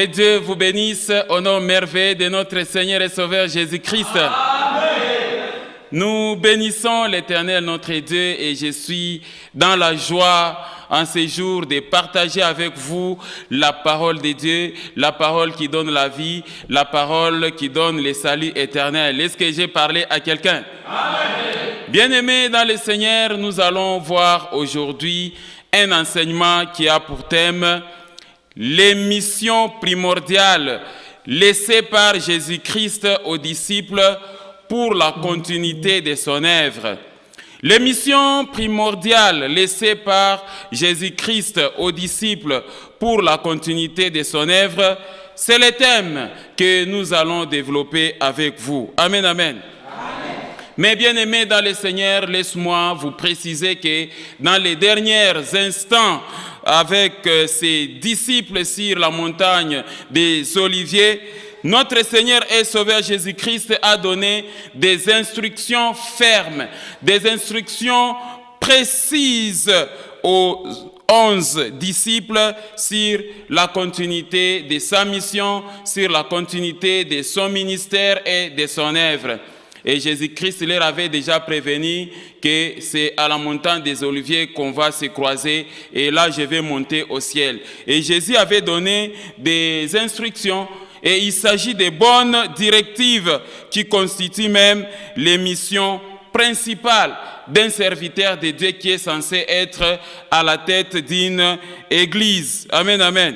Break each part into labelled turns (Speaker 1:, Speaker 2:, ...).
Speaker 1: Que Dieu vous bénisse au nom merveilleux de notre Seigneur et Sauveur Jésus-Christ. Nous bénissons l'Éternel notre Dieu et je suis dans la joie en ces jours de partager avec vous la parole de Dieu, la parole qui donne la vie, la parole qui donne le salut éternel. Est-ce que j'ai parlé à quelqu'un? Bien-aimés dans le Seigneur, nous allons voir aujourd'hui un enseignement qui a pour thème les missions primordiales laissées par Jésus-Christ aux disciples pour la continuité de son œuvre. Les missions primordiales laissées par Jésus-Christ aux disciples pour la continuité de son œuvre, c'est le thème que nous allons développer avec vous. Amen, amen. Mais bien aimés dans le Seigneur, laisse-moi vous préciser que dans les derniers instants, avec ses disciples sur la montagne des Oliviers, notre Seigneur et Sauveur Jésus-Christ a donné des instructions fermes, des instructions précises aux 11 disciples sur la continuité de sa mission, sur la continuité de son ministère et de son œuvre. Et Jésus-Christ leur avait déjà prévenu que c'est à la montagne des Oliviers qu'on va se croiser et là je vais monter au ciel. Et Jésus avait donné des instructions et il s'agit des bonnes directives qui constituent même les missions principales d'un serviteur de Dieu qui est censé être à la tête d'une église. Amen, amen.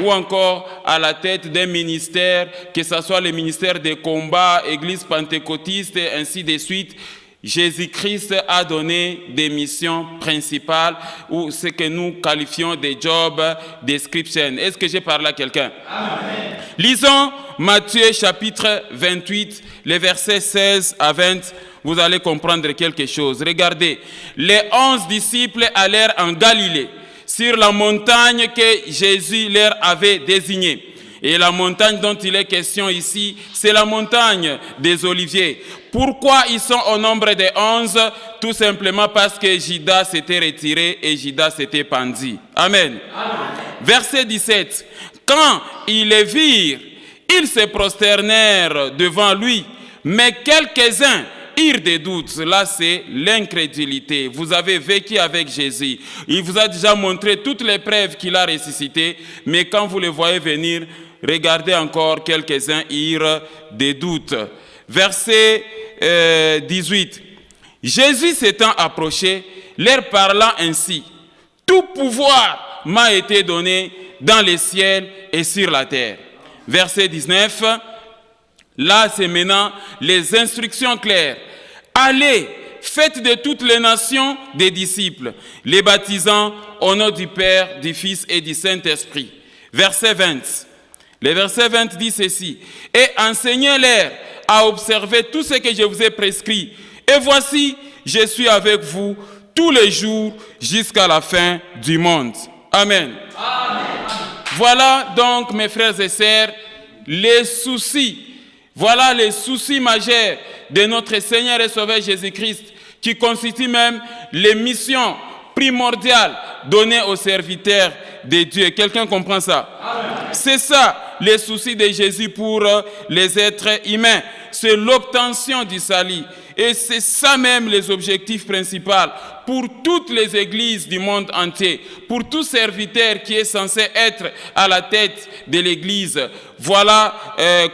Speaker 1: Ou encore à la tête d'un ministère, que ce soit le ministère des combats, église pentecôtiste et ainsi de suite. Jésus-Christ a donné des missions principales ou ce que nous qualifions de job description. Est-ce que j'ai parlé à quelqu'un? Amen. Lisons Matthieu chapitre 28, les versets 16 à 20. Vous allez comprendre quelque chose. Regardez, les 11 disciples allèrent en Galilée, sur la montagne que Jésus leur avait désignée. Et la montagne dont il est question ici, c'est la montagne des Oliviers. Pourquoi ils sont au nombre de 11? Tout simplement parce que Judas s'était retiré et Judas s'était pendu. Amen. Verset 17. Quand ils les virent, ils se prosternèrent devant lui, mais quelques-uns eurent des doutes. Là, c'est l'incrédulité. Vous avez vécu avec Jésus. Il vous a déjà montré toutes les preuves qu'il a ressuscité, mais quand vous le voyez venir, regardez encore, quelques-uns eurent des doutes. Verset 18. Jésus s'étant approché, leur parlant ainsi, « Tout pouvoir m'a été donné dans les ciels et sur la terre. » Verset 19. Là, c'est maintenant les instructions claires. « Allez, faites de toutes les nations des disciples, les baptisant au nom du Père, du Fils et du Saint-Esprit. » Verset 20. Le verset 20 dit ceci. « Et enseignez-leur à observer tout ce que je vous ai prescrit. Et voici, je suis avec vous tous les jours jusqu'à la fin du monde. » Amen. Amen. Voilà donc, mes frères et sœurs, les soucis. Voilà les soucis majeurs de notre Seigneur et Sauveur Jésus-Christ qui constituent même les missions primordiales données aux serviteurs de Dieu. Quelqu'un comprend ça? C'est ça, les soucis de Jésus pour les êtres humains. C'est l'obtention du salut. Et c'est ça même les objectifs principaux pour toutes les églises du monde entier, pour tout serviteur qui est censé être à la tête de l'église. Voilà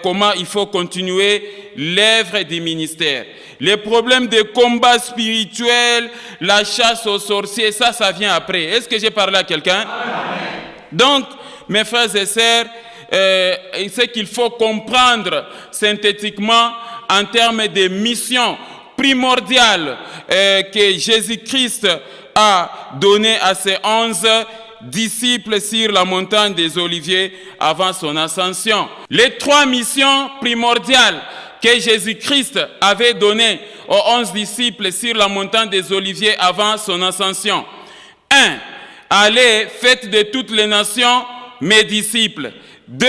Speaker 1: comment il faut continuer l'œuvre du ministère. Les problèmes de combat spirituel, la chasse aux sorciers, ça vient après. Est-ce que j'ai parlé à quelqu'un? Donc, mes frères et sœurs, ce qu'il faut comprendre synthétiquement en termes de mission primordiale que Jésus-Christ a donné à ses 11 disciples sur la montagne des Oliviers avant son ascension. Les 3 missions primordiales que Jésus-Christ avait données aux 11 disciples sur la montagne des Oliviers avant son ascension. 1. Allez, faites de toutes les nations mes disciples. 2.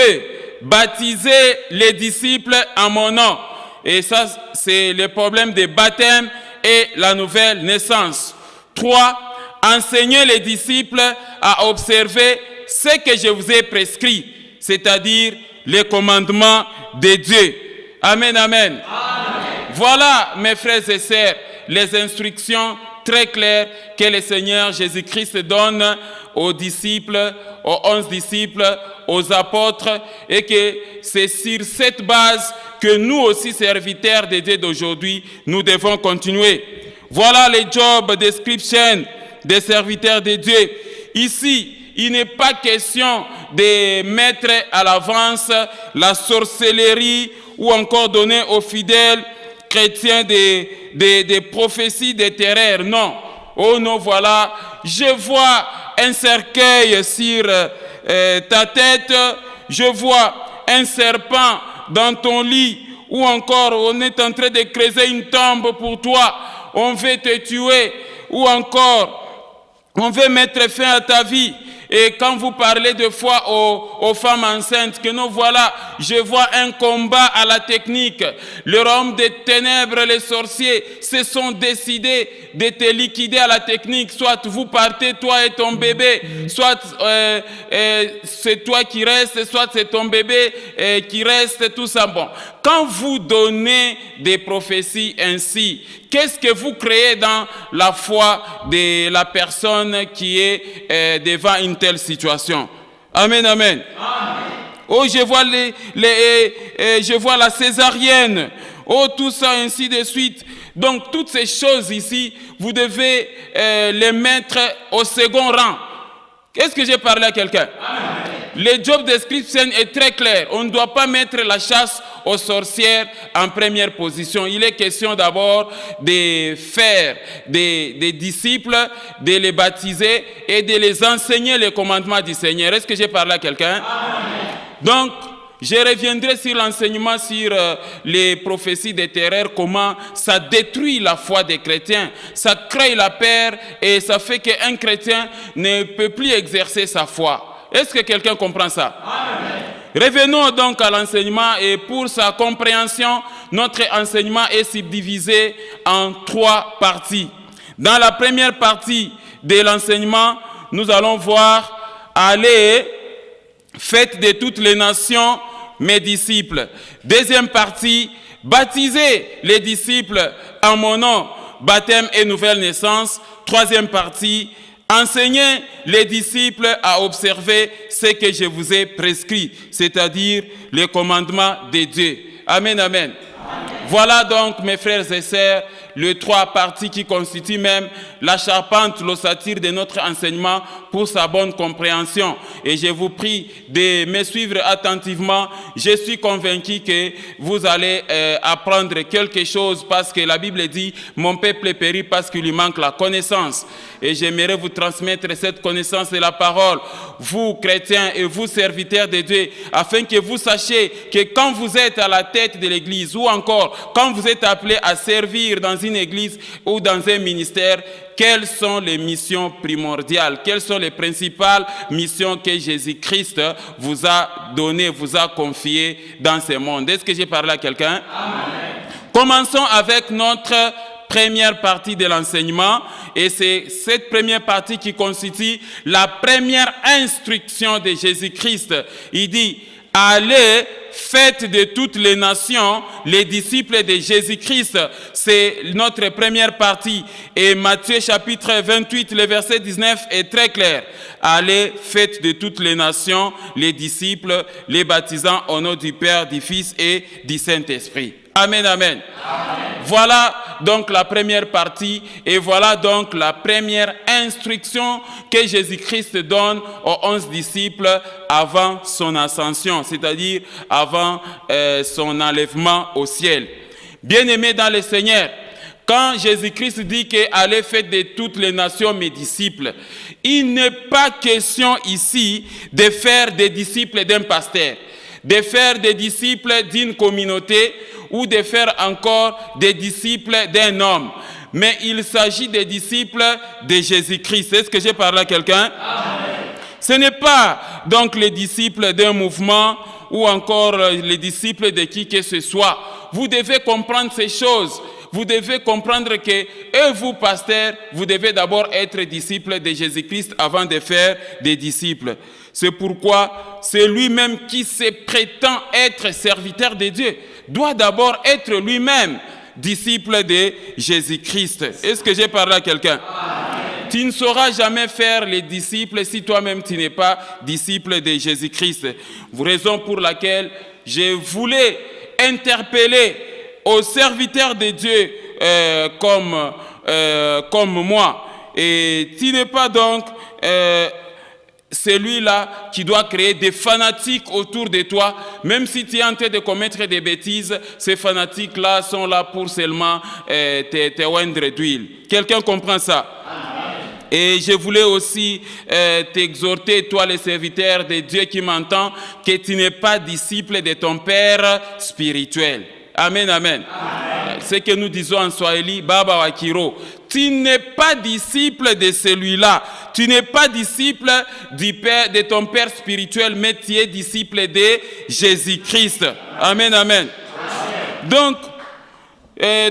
Speaker 1: Baptisez les disciples en mon nom. Et ça, c'est le problème des baptêmes et la nouvelle naissance. 3. Enseignez les disciples à observer ce que je vous ai prescrit. c'est-à-dire les commandements de Dieu. Amen, amen. Voilà, mes frères et sœurs, les instructions très claires que le Seigneur Jésus-Christ donne aux disciples, aux 11 disciples, aux apôtres, et que c'est sur cette base que nous aussi, serviteurs de Dieu d'aujourd'hui, nous devons continuer. Voilà les job description des serviteurs de Dieu. Ici, il n'est pas question de mettre à l'avance la sorcellerie ou encore donner aux fidèles chrétiens des prophéties de terreur. Non. Oh non, voilà, je vois un cercueil sur ta tête, je vois un serpent dans ton lit, ou encore on est en train de creuser une tombe pour toi, on veut te tuer, ou encore on veut mettre fin à ta vie. Et quand vous parlez de foi aux femmes enceintes, que nous voilà, je vois un combat à la technique. Le royaume des ténèbres, les sorciers, se sont décidés de te liquider à la technique. Soit vous partez, toi et ton bébé, soit c'est toi qui restes, soit c'est ton bébé qui reste, tout ça. Bon, quand vous donnez des prophéties ainsi, qu'est-ce que vous créez dans la foi de la personne qui est devant une telle situation? Amen, amen. Amen. Oh, je vois je vois la césarienne. Oh, tout ça, ainsi de suite. Donc, toutes ces choses ici, vous devez les mettre au second rang. Est-ce que j'ai parlé à quelqu'un? Le job description est très clair. On ne doit pas mettre la chasse aux sorcières en première position. Il est question d'abord de faire des disciples, de les baptiser et de les enseigner les commandements du Seigneur. Est-ce que j'ai parlé à quelqu'un? Donc, je reviendrai sur l'enseignement sur les prophéties de terreur, comment ça détruit la foi des chrétiens, ça crée la peur et ça fait qu'un chrétien ne peut plus exercer sa foi. Est-ce que quelqu'un comprend ça? Amen. Revenons donc à l'enseignement et pour sa compréhension, notre enseignement est subdivisé en 3 parties. Dans la première partie de l'enseignement, nous allons voir aller, faites de toutes les nations mes disciples. Deuxième partie, baptisez les disciples en mon nom, baptême et nouvelle naissance. Troisième partie, enseignez les disciples à observer ce que je vous ai prescrit, c'est-à-dire les commandements de Dieu. Amen, amen. Voilà donc, mes frères et sœurs, les 3 parties qui constituent même la charpente, l'ossature de notre enseignement pour sa bonne compréhension. Et je vous prie de me suivre attentivement. Je suis convaincu que vous allez apprendre quelque chose parce que la Bible dit « Mon peuple périt parce qu'il lui manque la connaissance ». Et j'aimerais vous transmettre cette connaissance de la parole, vous chrétiens et vous serviteurs de Dieu, afin que vous sachiez que quand vous êtes à la tête de l'église ou encore quand vous êtes appelé à servir dans une église ou dans un ministère, quelles sont les missions primordiales, quelles sont les principales missions que Jésus-Christ vous a données, vous a confiées dans ce monde. Est-ce que j'ai parlé à quelqu'un? Amen. Commençons avec notre première partie de l'enseignement et c'est cette première partie qui constitue la première instruction de Jésus-Christ. Il dit « Allez, faites de toutes les nations les disciples de Jésus-Christ ». C'est notre première partie. Et Matthieu chapitre 28, le verset 19 est très clair. « Allez, faites de toutes les nations les disciples, les baptisant au nom du Père, du Fils et du Saint-Esprit ». Amen, amen. Amen. Voilà donc la première partie et voilà donc la première instruction que Jésus-Christ donne aux 11 disciples avant son ascension, c'est-à-dire avant son enlèvement au ciel. Bien-aimés dans le Seigneur, quand Jésus-Christ dit que allez faire de toutes les nations mes disciples, il n'est pas question ici de faire des disciples d'un pasteur, de faire des disciples d'une communauté ou de faire encore des disciples d'un homme. Mais il s'agit des disciples de Jésus-Christ. Est-ce que j'ai parlé à quelqu'un? Amen. Ce n'est pas donc les disciples d'un mouvement ou encore les disciples de qui que ce soit. Vous devez comprendre ces choses. vous devez comprendre que, et vous, pasteurs, vous devez d'abord être disciples de Jésus-Christ avant de faire des disciples. C'est pourquoi c'est lui-même qui se prétend être serviteur de Dieu doit d'abord être lui-même disciple de Jésus-Christ. Est-ce que j'ai parlé à quelqu'un? Tu ne sauras jamais faire les disciples si toi-même tu n'es pas disciple de Jésus-Christ. Raison pour laquelle je voulais interpeller aux serviteurs de Dieu comme moi. Et tu n'es pas donc celui-là qui doit créer des fanatiques autour de toi, même si tu es en train de commettre des bêtises, ces fanatiques-là sont là pour seulement te oindre d'huile. Quelqu'un comprend ça? Et je voulais aussi t'exhorter, toi les serviteurs de Dieu qui m'entend, que tu n'es pas disciple de ton Père spirituel. Amen, amen. Ce que nous disons en Swahili, Baba Wakiro. Tu n'es pas disciple de celui-là. Tu n'es pas disciple de ton Père spirituel, mais tu es disciple de Jésus-Christ. Amen, amen. Donc,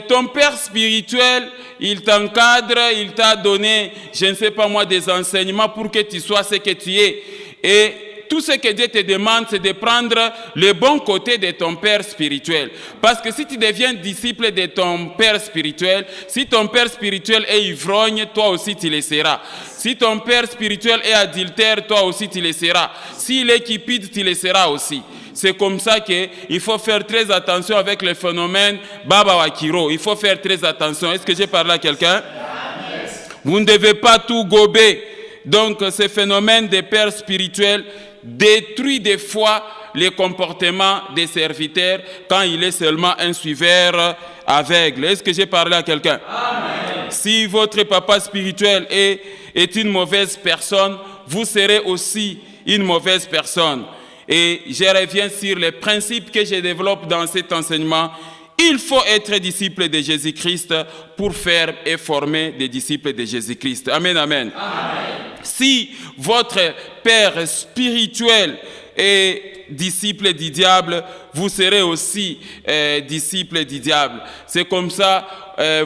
Speaker 1: ton Père spirituel, il t'encadre, il t'a donné, je ne sais pas moi, des enseignements pour que tu sois ce que tu es. Et tout ce que Dieu te demande, c'est de prendre le bon côté de ton Père spirituel. Parce que si tu deviens disciple de ton Père spirituel, si ton Père spirituel est ivrogne, toi aussi tu le seras. Si ton Père spirituel est adultère, toi aussi tu le seras. S'il est cupide, tu le seras aussi. C'est comme ça qu'il faut faire très attention avec le phénomène Baba Wakiro. Il faut faire très attention. Est-ce que j'ai parlé à quelqu'un? Vous ne devez pas tout gober. Donc, ce phénomène des pères spirituels détruit des fois les comportements des serviteurs quand il est seulement un suiveur aveugle. Est-ce que j'ai parlé à quelqu'un? Si votre papa spirituel est une mauvaise personne, vous serez aussi une mauvaise personne. Et je reviens sur les principes que je développe dans cet enseignement. Il faut être disciple de Jésus-Christ pour faire et former des disciples de Jésus-Christ. Amen, amen. Si votre père spirituel est disciple du diable, vous serez aussi disciple du diable. C'est comme ça,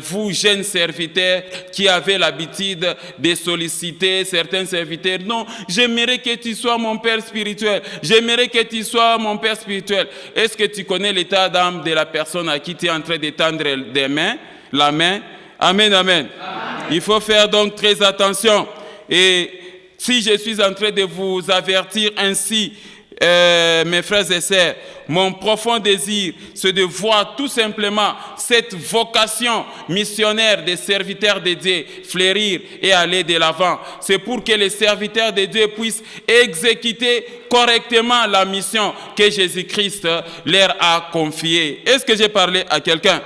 Speaker 1: vous jeunes serviteurs qui avez l'habitude de solliciter certains serviteurs. Non, j'aimerais que tu sois mon père spirituel. J'aimerais que tu sois mon père spirituel. Est-ce que tu connais l'état d'âme de la personne à qui tu es en train de tendre la main? Amen, amen. Il faut faire donc très attention. Et si je suis en train de vous avertir ainsi, mes frères et sœurs, mon profond désir, c'est de voir tout simplement cette vocation missionnaire des serviteurs de Dieu fleurir et aller de l'avant. C'est pour que les serviteurs de Dieu puissent exécuter correctement la mission que Jésus-Christ leur a confiée. Est-ce que j'ai parlé à quelqu'un?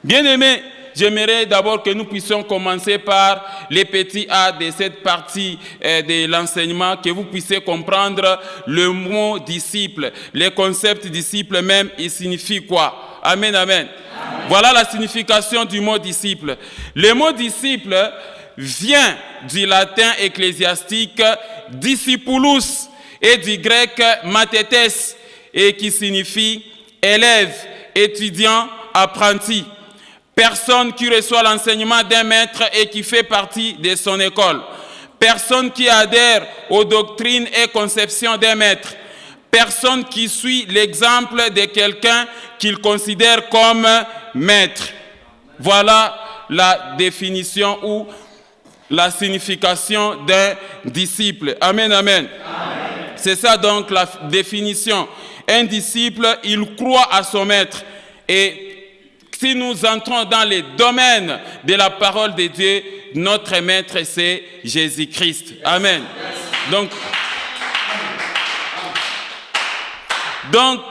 Speaker 1: Bien-aimés, j'aimerais d'abord que nous puissions commencer par les petits A de cette partie de l'enseignement, que vous puissiez comprendre le mot disciple. Le concept disciple même, il signifie quoi? Amen, amen. Voilà la signification du mot disciple. Le mot disciple vient du latin ecclésiastique discipulus et du grec mathetes, et qui signifie élève, étudiant, apprenti. Personne qui reçoit l'enseignement d'un maître et qui fait partie de son école. Personne qui adhère aux doctrines et conceptions d'un maître. Personne qui suit l'exemple de quelqu'un qu'il considère comme maître. Voilà la définition ou la signification d'un disciple. Amen, amen. C'est ça donc la définition. Un disciple, il croit à son maître. Et si nous entrons dans les domaines de la parole de Dieu, notre maître, c'est Jésus-Christ. Amen. Donc,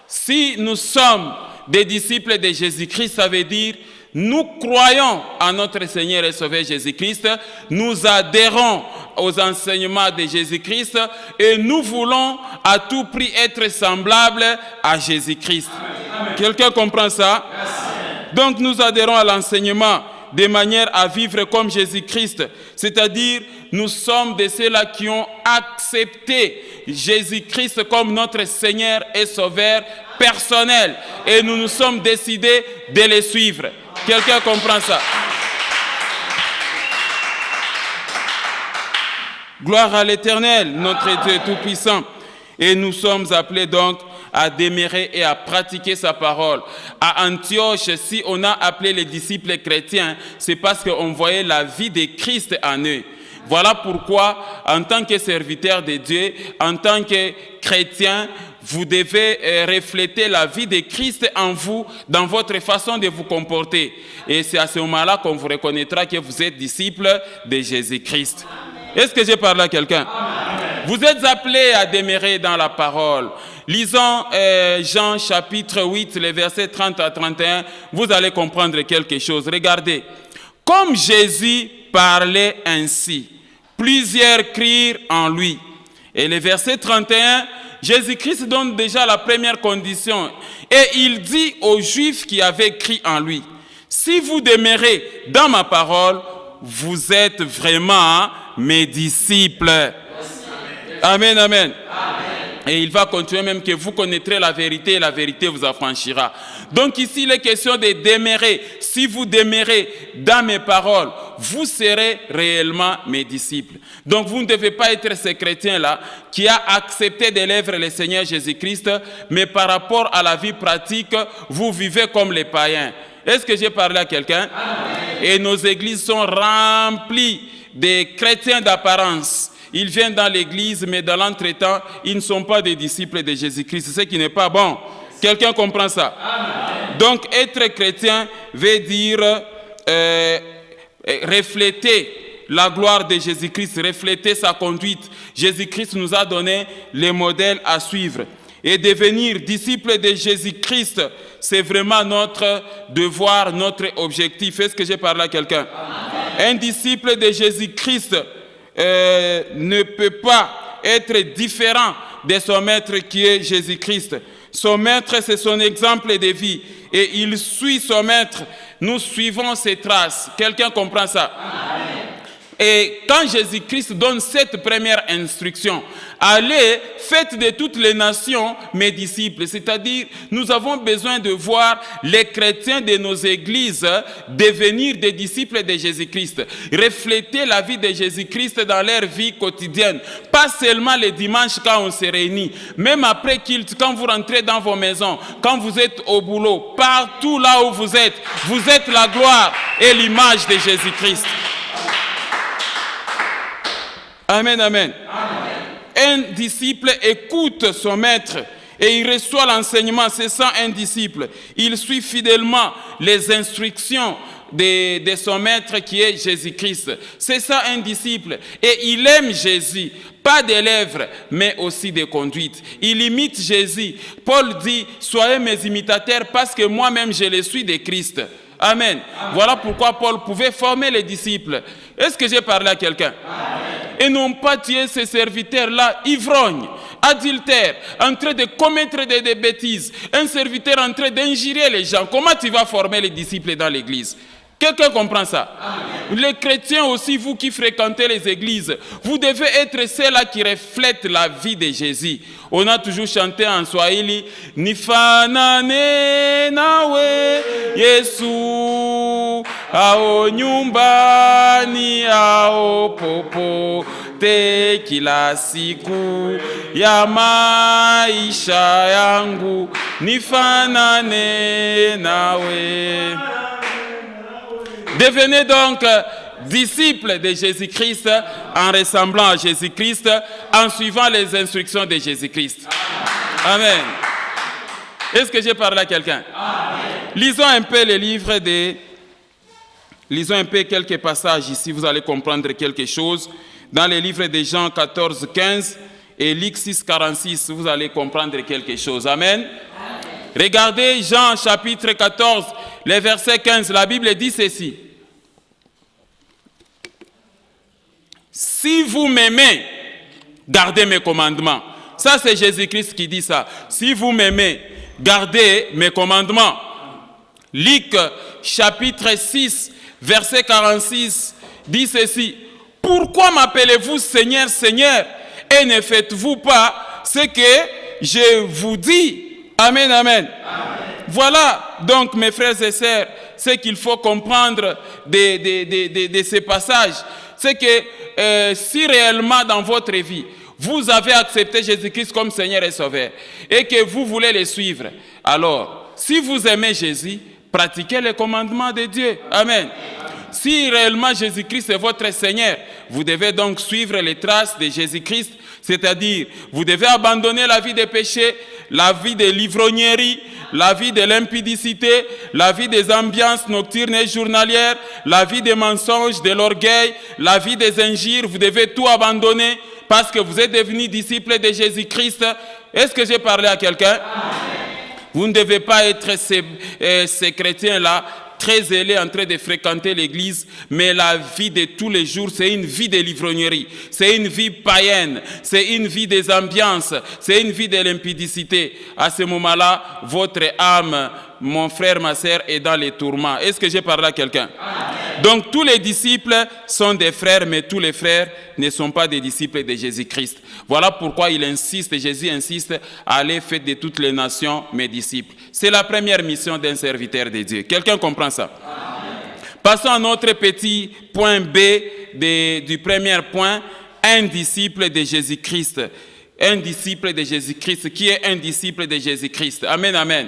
Speaker 1: si nous sommes des disciples de Jésus-Christ, ça veut dire nous croyons en notre Seigneur et Sauveur Jésus-Christ, nous adhérons aux enseignements de Jésus-Christ et nous voulons à tout prix être semblables à Jésus-Christ. Quelqu'un comprend ça? Donc nous adhérons à l'enseignement de manière à vivre comme Jésus-Christ. C'est-à-dire, nous sommes de ceux-là qui ont accepté Jésus-Christ comme notre Seigneur et Sauveur personnel et nous nous sommes décidés de les suivre. Quelqu'un comprend ça? Gloire à l'Éternel, notre Dieu tout-puissant. Et nous sommes appelés donc à demeurer et à pratiquer sa parole. À Antioche, si on a appelé les disciples chrétiens, c'est parce qu'on voyait la vie de Christ en eux. Voilà pourquoi, en tant que serviteur de Dieu, en tant que chrétien, vous devez refléter la vie de Christ en vous, dans votre façon de vous comporter. Et c'est à ce moment-là qu'on vous reconnaîtra que vous êtes disciples de Jésus-Christ. Est-ce que j'ai parlé à quelqu'un? Vous êtes appelés à demeurer dans la parole. Lisons Jean chapitre 8, les versets 30 à 31. Vous allez comprendre quelque chose. Regardez. Comme Jésus parlait ainsi, plusieurs crurent en lui. Et le verset 31, Jésus-Christ donne déjà la première condition. Et il dit aux Juifs qui avaient cru en lui, si vous demeurez dans ma parole, vous êtes vraiment mes disciples. Amen, amen. Et il va continuer même que vous connaîtrez la vérité et la vérité vous affranchira. Donc ici, il est question de demeurer. Si vous demeurez dans mes paroles, vous serez réellement mes disciples. Donc vous ne devez pas être ce chrétien-là qui a accepté d'élèver le Seigneur Jésus-Christ, mais par rapport à la vie pratique, vous vivez comme les païens. Est-ce que j'ai parlé à quelqu'un? Et nos églises sont remplies de chrétiens d'apparence. Ils viennent dans l'église, mais dans l'entretemps, ils ne sont pas des disciples de Jésus-Christ. C'est ce qui n'est pas bon. Quelqu'un comprend ça? Amen. Donc, être chrétien veut dire refléter la gloire de Jésus-Christ, refléter sa conduite. Jésus-Christ nous a donné les modèles à suivre. Et devenir disciple de Jésus-Christ, c'est vraiment notre devoir, notre objectif. Est-ce que j'ai parlé à quelqu'un? Un disciple de Jésus-Christ ne peut pas être différent de son maître qui est Jésus-Christ. Son maître, c'est son exemple de vie. Et il suit son maître. Nous suivons ses traces. Quelqu'un comprend ça? Amen. Et quand Jésus-Christ donne cette première instruction, allez, faites de toutes les nations mes disciples. C'est-à-dire, nous avons besoin de voir les chrétiens de nos églises devenir des disciples de Jésus-Christ. Refléter la vie de Jésus-Christ dans leur vie quotidienne. Pas seulement les dimanches quand on se réunit. Même après culte, quand vous rentrez dans vos maisons, quand vous êtes au boulot, partout là où vous êtes la gloire et l'image de Jésus-Christ. Amen, amen. Amen. Un disciple écoute son maître et il reçoit l'enseignement. C'est ça un disciple. Il suit fidèlement les instructions de son maître qui est Jésus-Christ. C'est ça un disciple. Et il aime Jésus, pas des lèvres, mais aussi des conduites. Il imite Jésus. Paul dit, soyez mes imitateurs parce que moi-même je le suis de Christ. Amen. Amen. Voilà pourquoi Paul pouvait former les disciples. Est-ce que j'ai parlé à quelqu'un? Et non pas tuer ces serviteurs-là, ivrognes, adultères, en train de commettre des bêtises, un serviteur en train d'injurer les gens. Comment tu vas former les disciples dans l'église? Quelqu'un comprend ça? Amen. Les chrétiens aussi, vous qui fréquentez les églises, vous devez être ceux-là qui reflètent la vie de Jésus. On a toujours chanté en Swahili, Nifanane nawe Yesu, ao nyumbani ao popo te kila siku ya maisha yangu, nifanane nawe. Devenez donc disciples de Jésus-Christ en ressemblant à Jésus-Christ, en suivant les instructions de Jésus-Christ. Amen. Est-ce que j'ai parlé à quelqu'un? Lisons un peu les livres Lisons un peu quelques passages ici, vous allez comprendre quelque chose. Dans les livres de Jean 14, 15 et Luc 6, 46, vous allez comprendre quelque chose. Amen. Regardez Jean chapitre 14, le verset 15, la Bible dit ceci. Si vous m'aimez, gardez mes commandements. Ça, c'est Jésus-Christ qui dit ça. Si vous m'aimez, gardez mes commandements. Luc, chapitre 6, verset 46, dit ceci. Pourquoi m'appelez-vous Seigneur, Seigneur, et ne faites-vous pas ce que je vous dis? Amen, amen. Voilà donc, mes frères et sœurs, ce qu'il faut comprendre de ces passages. C'est que si réellement dans votre vie, vous avez accepté Jésus-Christ comme Seigneur et Sauveur et que vous voulez le suivre, alors, si vous aimez Jésus, pratiquez les commandements de Dieu. Amen. Si réellement Jésus-Christ est votre Seigneur, vous devez donc suivre les traces de Jésus-Christ, c'est-à-dire, vous devez abandonner la vie des péchés, la vie de l'ivrognerie, la vie de l'impudicité, la vie des ambiances nocturnes et journalières, la vie des mensonges, de l'orgueil, la vie des injures. Vous devez tout abandonner parce que vous êtes devenus disciples de Jésus-Christ. Est-ce que j'ai parlé à quelqu'un? Vous ne devez pas être ces chrétiens-là, très zélés en train de fréquenter l'église, mais la vie de tous les jours, c'est une vie de l'ivrognerie, c'est une vie païenne, c'est une vie des ambiances, c'est une vie de l'impudicité. À ce moment-là, votre âme, mon frère, ma sœur, est dans les tourments. Est-ce que j'ai parlé à quelqu'un? Donc tous les disciples sont des frères, mais tous les frères ne sont pas des disciples de Jésus-Christ. Voilà pourquoi Jésus insiste, allez faire de toutes les nations mes disciples. C'est la première mission d'un serviteur de Dieu. Quelqu'un comprend ça? Passons à notre petit point B du premier point, un disciple de Jésus-Christ. Un disciple de Jésus-Christ. Qui est un disciple de Jésus-Christ? Amen, amen.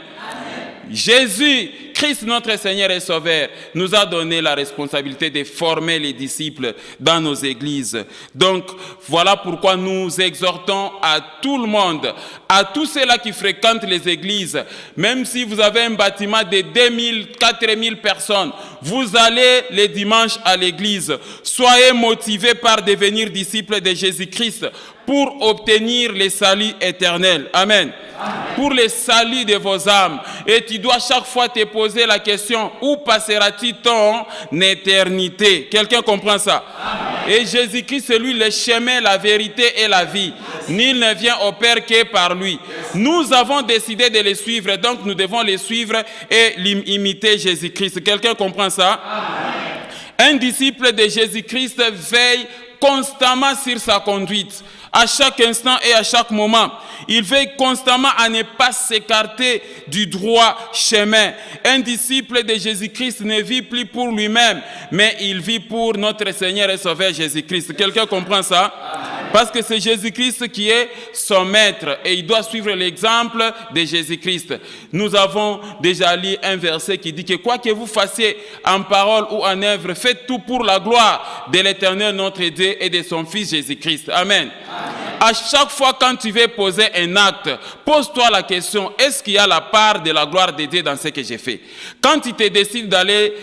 Speaker 1: Jésus-Christ, notre Seigneur et Sauveur, nous a donné la responsabilité de former les disciples dans nos églises. Donc, voilà pourquoi nous exhortons à tout le monde, à tous ceux-là qui fréquentent les églises, même si vous avez un bâtiment de 2000, 4000 personnes, vous allez les dimanches à l'église. Soyez motivés par devenir disciples de Jésus-Christ pour obtenir le salut éternel. Amen. Pour le salut de vos âmes. Et tu dois chaque fois te poser la question, où passeras-tu ton éternité? Quelqu'un comprend ça? Amen. Et Jésus-Christ, c'est lui le chemin, la vérité et la vie. Nul ne vient au Père que par lui. Nous avons décidé de les suivre, donc nous devons les suivre et imiter Jésus-Christ. Quelqu'un comprend ça? Amen. Un disciple de Jésus-Christ veille constamment sur sa conduite. À chaque instant et à chaque moment, il veille constamment à ne pas s'écarter du droit chemin. Un disciple de Jésus-Christ ne vit plus pour lui-même, mais il vit pour notre Seigneur et Sauveur Jésus-Christ. Quelqu'un comprend ça? Parce que c'est Jésus-Christ qui est son maître et il doit suivre l'exemple de Jésus-Christ. Nous avons déjà lu un verset qui dit que quoi que vous fassiez en parole ou en œuvre, faites tout pour la gloire de l'Éternel notre Dieu et de son Fils Jésus-Christ. Amen. À chaque fois quand tu veux poser un acte, pose-toi la question, est-ce qu'il y a la part de la gloire de Dieu dans ce que j'ai fait? Quand tu te décides d'aller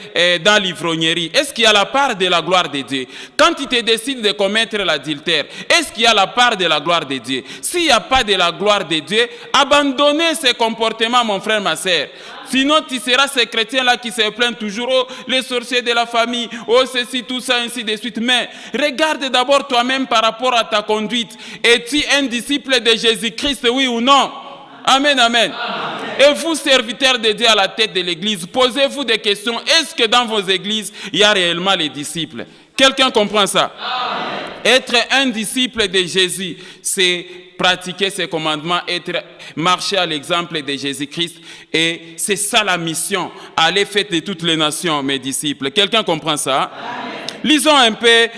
Speaker 1: dans l'ivrognerie, est-ce qu'il y a la part de la gloire de Dieu? Quand tu te décides de commettre l'adultère, est-ce qu'il y a la part de la gloire de Dieu? S'il n'y a pas de la gloire de Dieu, abandonnez ces comportements, mon frère, ma sœur. Sinon, tu seras ces chrétiens-là qui se plaignent toujours, oh, les sorciers de la famille, oh, ceci, tout ça, ainsi de suite. Mais regarde d'abord toi-même par rapport à ta conduite. Es-tu un disciple de Jésus-Christ, oui ou non? Amen, amen. Et vous, serviteurs de Dieu à la tête de l'église, posez-vous des questions. Est-ce que dans vos églises, il y a réellement les disciples? Quelqu'un comprend ça? Amen. Être un disciple de Jésus, c'est pratiquer ses commandements, marcher à l'exemple de Jésus-Christ. Et c'est ça la mission. Allez faire de toutes les nations, mes disciples. Quelqu'un comprend ça? Amen. Lisons un peu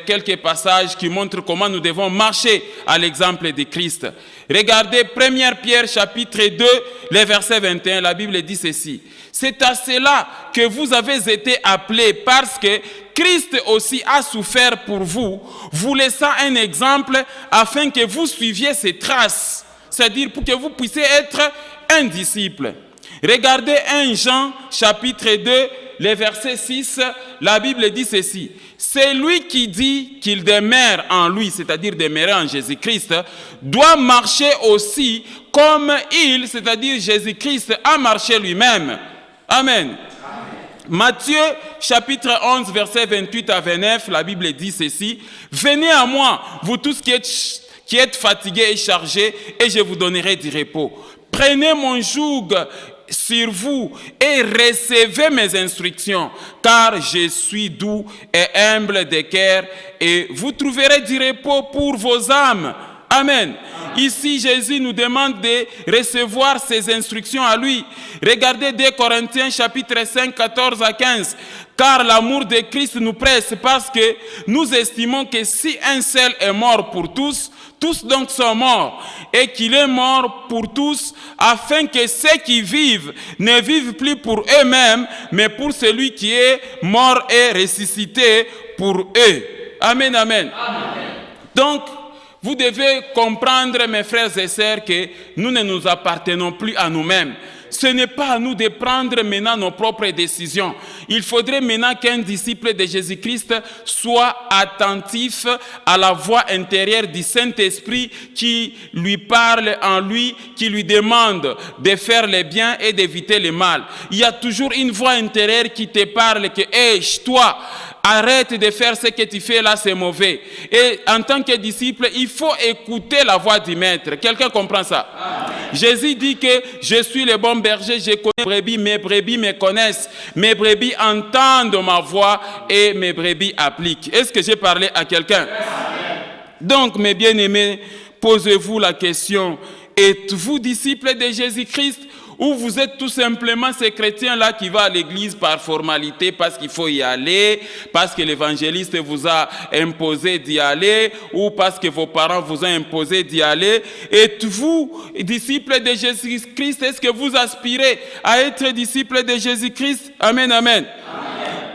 Speaker 1: quelques passages qui montrent comment nous devons marcher à l'exemple de Christ. Regardez 1 Pierre chapitre 2, le verset 21, la Bible dit ceci. C'est à cela que vous avez été appelés parce que Christ aussi a souffert pour vous, vous laissant un exemple afin que vous suiviez ses traces, c'est-à-dire pour que vous puissiez être un disciple. Regardez 1 Jean chapitre 2, le verset 6, la Bible dit ceci. C'est lui qui dit qu'il demeure en lui, c'est-à-dire demeurer en Jésus-Christ, doit marcher aussi comme il, c'est-à-dire Jésus-Christ, a marché lui-même. Amen. Matthieu chapitre 11, verset 28 à 29, la Bible dit ceci. Venez à moi, vous tous qui êtes fatigués et chargés, et je vous donnerai du repos. Prenez mon joug sur vous et recevez mes instructions, car je suis doux et humble de cœur, et vous trouverez du repos pour vos âmes. Amen. Ici, Jésus nous demande de recevoir ses instructions à lui. Regardez 2 Corinthiens chapitre 5, 14 à 15. Car l'amour de Christ nous presse parce que nous estimons que si un seul est mort pour tous, tous donc sont morts, et qu'il est mort pour tous, afin que ceux qui vivent ne vivent plus pour eux-mêmes, mais pour celui qui est mort et ressuscité pour eux. Amen, amen. Amen. Donc, vous devez comprendre, mes frères et sœurs, que nous ne nous appartenons plus à nous-mêmes. Ce n'est pas à nous de prendre maintenant nos propres décisions. Il faudrait maintenant qu'un disciple de Jésus-Christ soit attentif à la voix intérieure du Saint-Esprit qui lui parle en lui, qui lui demande de faire le bien et d'éviter le mal. Il y a toujours une voix intérieure qui te parle que « Hey, toi !» Arrête de faire ce que tu fais là, c'est mauvais. Et en tant que disciple, il faut écouter la voix du maître. Quelqu'un comprend ça? Amen. Jésus dit que je suis le bon berger, je connais mes brebis me connaissent. Mes brebis entendent ma voix et mes brebis appliquent. Est-ce que j'ai parlé à quelqu'un? Donc, mes bien-aimés, posez-vous la question, êtes-vous disciple de Jésus-Christ? Ou vous êtes tout simplement ces chrétiens-là qui vont à l'église par formalité, parce qu'il faut y aller, parce que l'évangéliste vous a imposé d'y aller, ou parce que vos parents vous ont imposé d'y aller. Êtes-vous disciple de Jésus-Christ? Est-ce que vous aspirez à être disciple de Jésus-Christ? Amen, amen.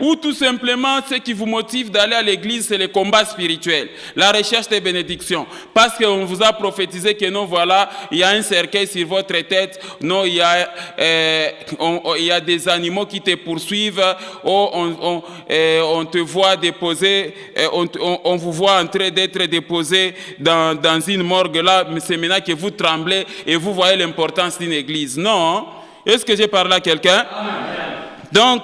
Speaker 1: Ou tout simplement, ce qui vous motive d'aller à l'église, c'est le combat spirituel, la recherche des bénédictions. Parce qu'on vous a prophétisé que non, voilà, il y a un cercueil sur votre tête, non, il y a des animaux qui te poursuivent, on te voit déposer, on vous voit en train d'être déposé dans une morgue là, mais c'est maintenant que vous tremblez et vous voyez l'importance d'une église. Non, est-ce que j'ai parlé à quelqu'un? Donc,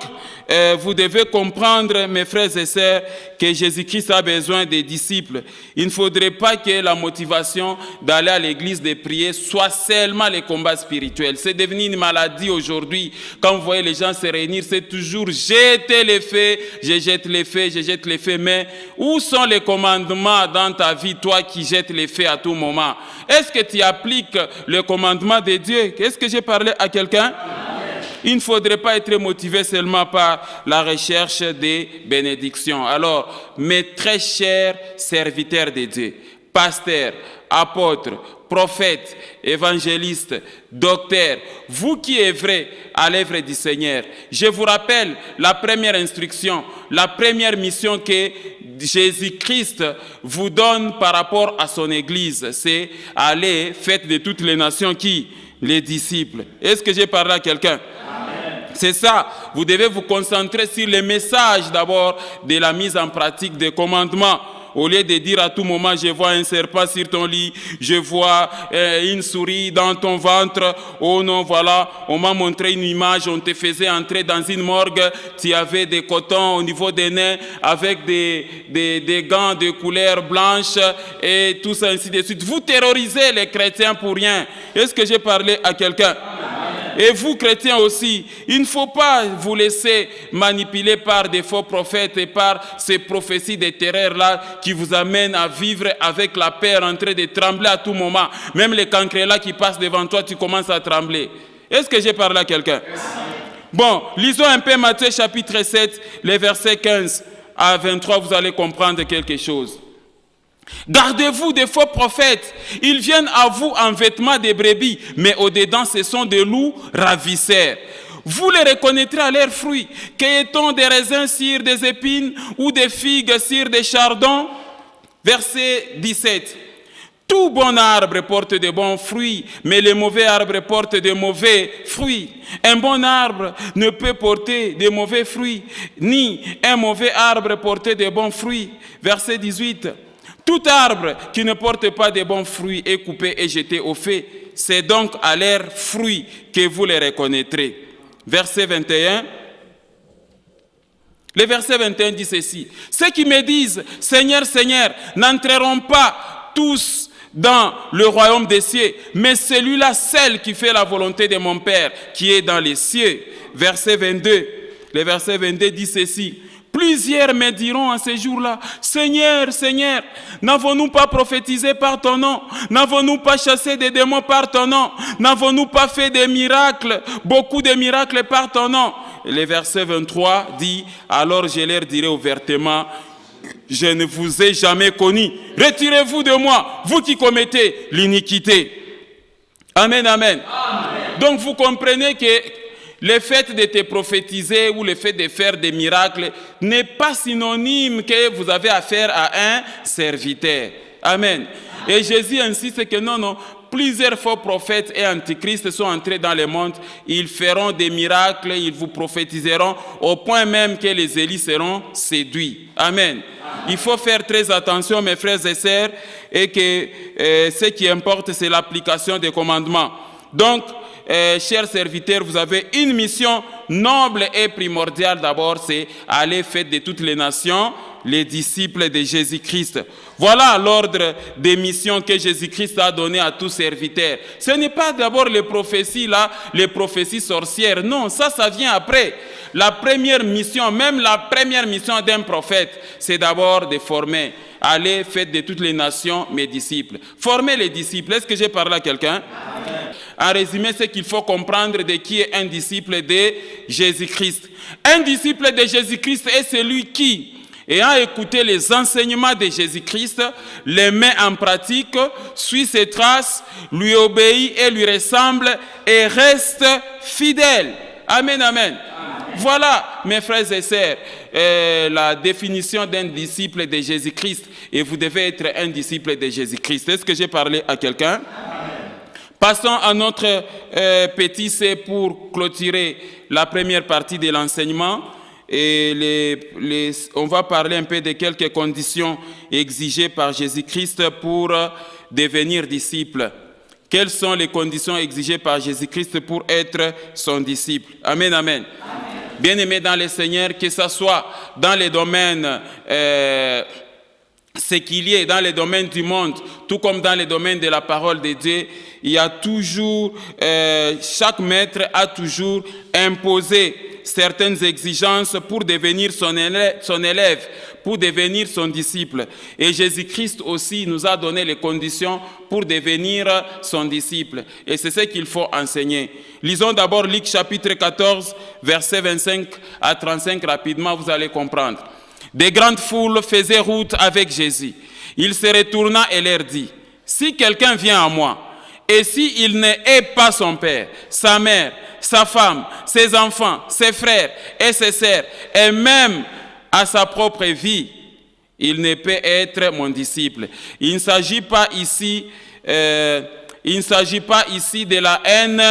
Speaker 1: vous devez comprendre, mes frères et sœurs, que Jésus-Christ a besoin des disciples. Il ne faudrait pas que la motivation d'aller à l'église de prier soit seulement les combats spirituels. C'est devenu une maladie aujourd'hui. Quand vous voyez les gens se réunir, c'est toujours jeter les faits, je jette les faits, je jette les faits. Mais où sont les commandements dans ta vie, toi qui jettes les faits à tout moment? Est-ce que tu appliques le commandement de Dieu? Est-ce que j'ai parlé à quelqu'un? Il ne faudrait pas être motivé seulement par la recherche des bénédictions. Alors, mes très chers serviteurs de Dieu, pasteurs, apôtres, prophètes, évangélistes, docteurs, vous qui œuvrez à l'œuvre du Seigneur, je vous rappelle la première instruction, la première mission que Jésus-Christ vous donne par rapport à son Église, c'est aller, faites de toutes les nations qui? Les disciples. Est-ce que j'ai parlé à quelqu'un? C'est ça, vous devez vous concentrer sur le message d'abord de la mise en pratique des commandements. Au lieu de dire à tout moment, je vois un serpent sur ton lit, je vois une souris dans ton ventre, oh non, voilà, on m'a montré une image, on te faisait entrer dans une morgue, tu avais des cotons au niveau des nez, avec des gants de couleur blanche, et tout ça, ainsi de suite. Vous terrorisez les chrétiens pour rien. Est-ce que j'ai parlé à quelqu'un? Et vous, chrétiens aussi, il ne faut pas vous laisser manipuler par des faux prophètes et par ces prophéties de terreur-là qui vous amènent à vivre avec la peur, en train de trembler à tout moment. Même les cancrelats qui passent devant toi, tu commences à trembler. Est-ce que j'ai parlé à quelqu'un? Bon, lisons un peu Matthieu chapitre 7, les versets 15 à 23, vous allez comprendre quelque chose. Gardez-vous des faux prophètes. Ils viennent à vous en vêtements de brebis, mais au-dedans, ce sont des loups ravisseurs. Vous les reconnaîtrez à leurs fruits. Cueille-t-on des raisins sur des épines ou des figues sur des chardons? Verset 17. Tout bon arbre porte de bons fruits, mais les mauvais arbres portent de mauvais fruits. Un bon arbre ne peut porter de mauvais fruits, ni un mauvais arbre porter de bons fruits. Verset 18. Tout arbre qui ne porte pas de bons fruits est coupé et jeté au feu. C'est donc à leurs fruits que vous les reconnaîtrez. Verset 21. Le verset 21 dit ceci. Ceux qui me disent, Seigneur, Seigneur, n'entreront pas tous dans le royaume des cieux, mais celui-là seul qui fait la volonté de mon Père qui est dans les cieux. Verset 22. Le verset 22 dit ceci. Plusieurs me diront en ces jours-là, Seigneur, Seigneur, n'avons-nous pas prophétisé par ton nom? N'avons-nous pas chassé des démons par ton nom? N'avons-nous pas fait des miracles, beaucoup de miracles par ton nom? Et le verset 23 dit, alors je leur dirai ouvertement, je ne vous ai jamais connu. Retirez-vous de moi, vous qui commettez l'iniquité. Amen, amen. Amen. Donc vous comprenez que le fait de te prophétiser ou le fait de faire des miracles n'est pas synonyme que vous avez affaire à un serviteur. Amen. Et Jésus insiste que non, plusieurs faux prophètes et antichrist sont entrés dans le monde. Ils feront des miracles, ils vous prophétiseront au point même que les élus seront séduits. Amen. Il faut faire très attention, mes frères et sœurs, et que ce qui importe, c'est l'application des commandements. Donc, chers serviteurs, vous avez une mission noble et primordiale. D'abord, c'est aller faire de toutes les nations les disciples de Jésus-Christ. Voilà l'ordre des missions que Jésus-Christ a donné à tous serviteurs. Ce n'est pas d'abord les prophéties là, les prophéties sorcières. Non, ça vient après. La première mission, même la première mission d'un prophète, c'est d'abord de former. Allez, faites de toutes les nations mes disciples. Formez les disciples. Est-ce que j'ai parlé à quelqu'un? En résumé, c'est qu'il faut comprendre de qui est un disciple de Jésus-Christ. Un disciple de Jésus-Christ est celui qui, ayant écouté les enseignements de Jésus-Christ, les met en pratique, suit ses traces, lui obéit et lui ressemble et reste fidèle. Amen, amen. Voilà, mes frères et sœurs, la définition d'un disciple de Jésus-Christ. Et vous devez être un disciple de Jésus-Christ. Est-ce que j'ai parlé à quelqu'un? Passons à notre petit C pour clôturer la première partie de l'enseignement. Et on va parler un peu de quelques conditions exigées par Jésus-Christ pour devenir disciple. Quelles sont les conditions exigées par Jésus-Christ pour être son disciple? Amen, amen. Bien-aimés dans le Seigneur, que ce soit dans les domaines séculiers, dans les domaines du monde, tout comme dans les domaines de la parole de Dieu, il y a toujours, chaque maître a toujours imposé certaines exigences pour devenir son élève, pour devenir son disciple. Et Jésus-Christ aussi nous a donné les conditions pour devenir son disciple. Et c'est ce qu'il faut enseigner. Lisons d'abord Luc chapitre 14, versets 25 à 35 rapidement, vous allez comprendre. Des grandes foules faisaient route avec Jésus. Il se retourna et leur dit, « Si quelqu'un vient à moi, et s'il ne hait pas son père, sa mère, sa femme, ses enfants, ses frères et ses sœurs, et même à sa propre vie, il ne peut être mon disciple. » Il ne s'agit pas ici de la haine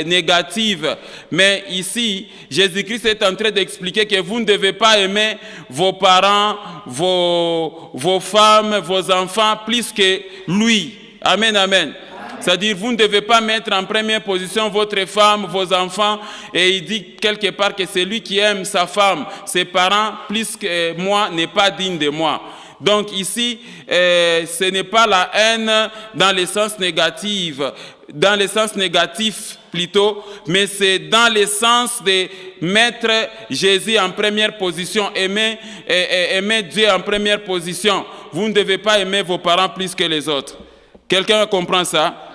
Speaker 1: négative, mais ici, Jésus-Christ est en train d'expliquer que vous ne devez pas aimer vos parents, vos femmes, vos enfants plus que lui. Amen, amen. C'est-à-dire, vous ne devez pas mettre en première position votre femme, vos enfants, et il dit quelque part que celui qui aime sa femme, ses parents, plus que moi, n'est pas digne de moi. Donc ici, ce n'est pas la haine dans le sens négatif, plutôt, mais c'est dans le sens de mettre Jésus en première position, aimer Dieu en première position. Vous ne devez pas aimer vos parents plus que les autres. Quelqu'un comprend ça?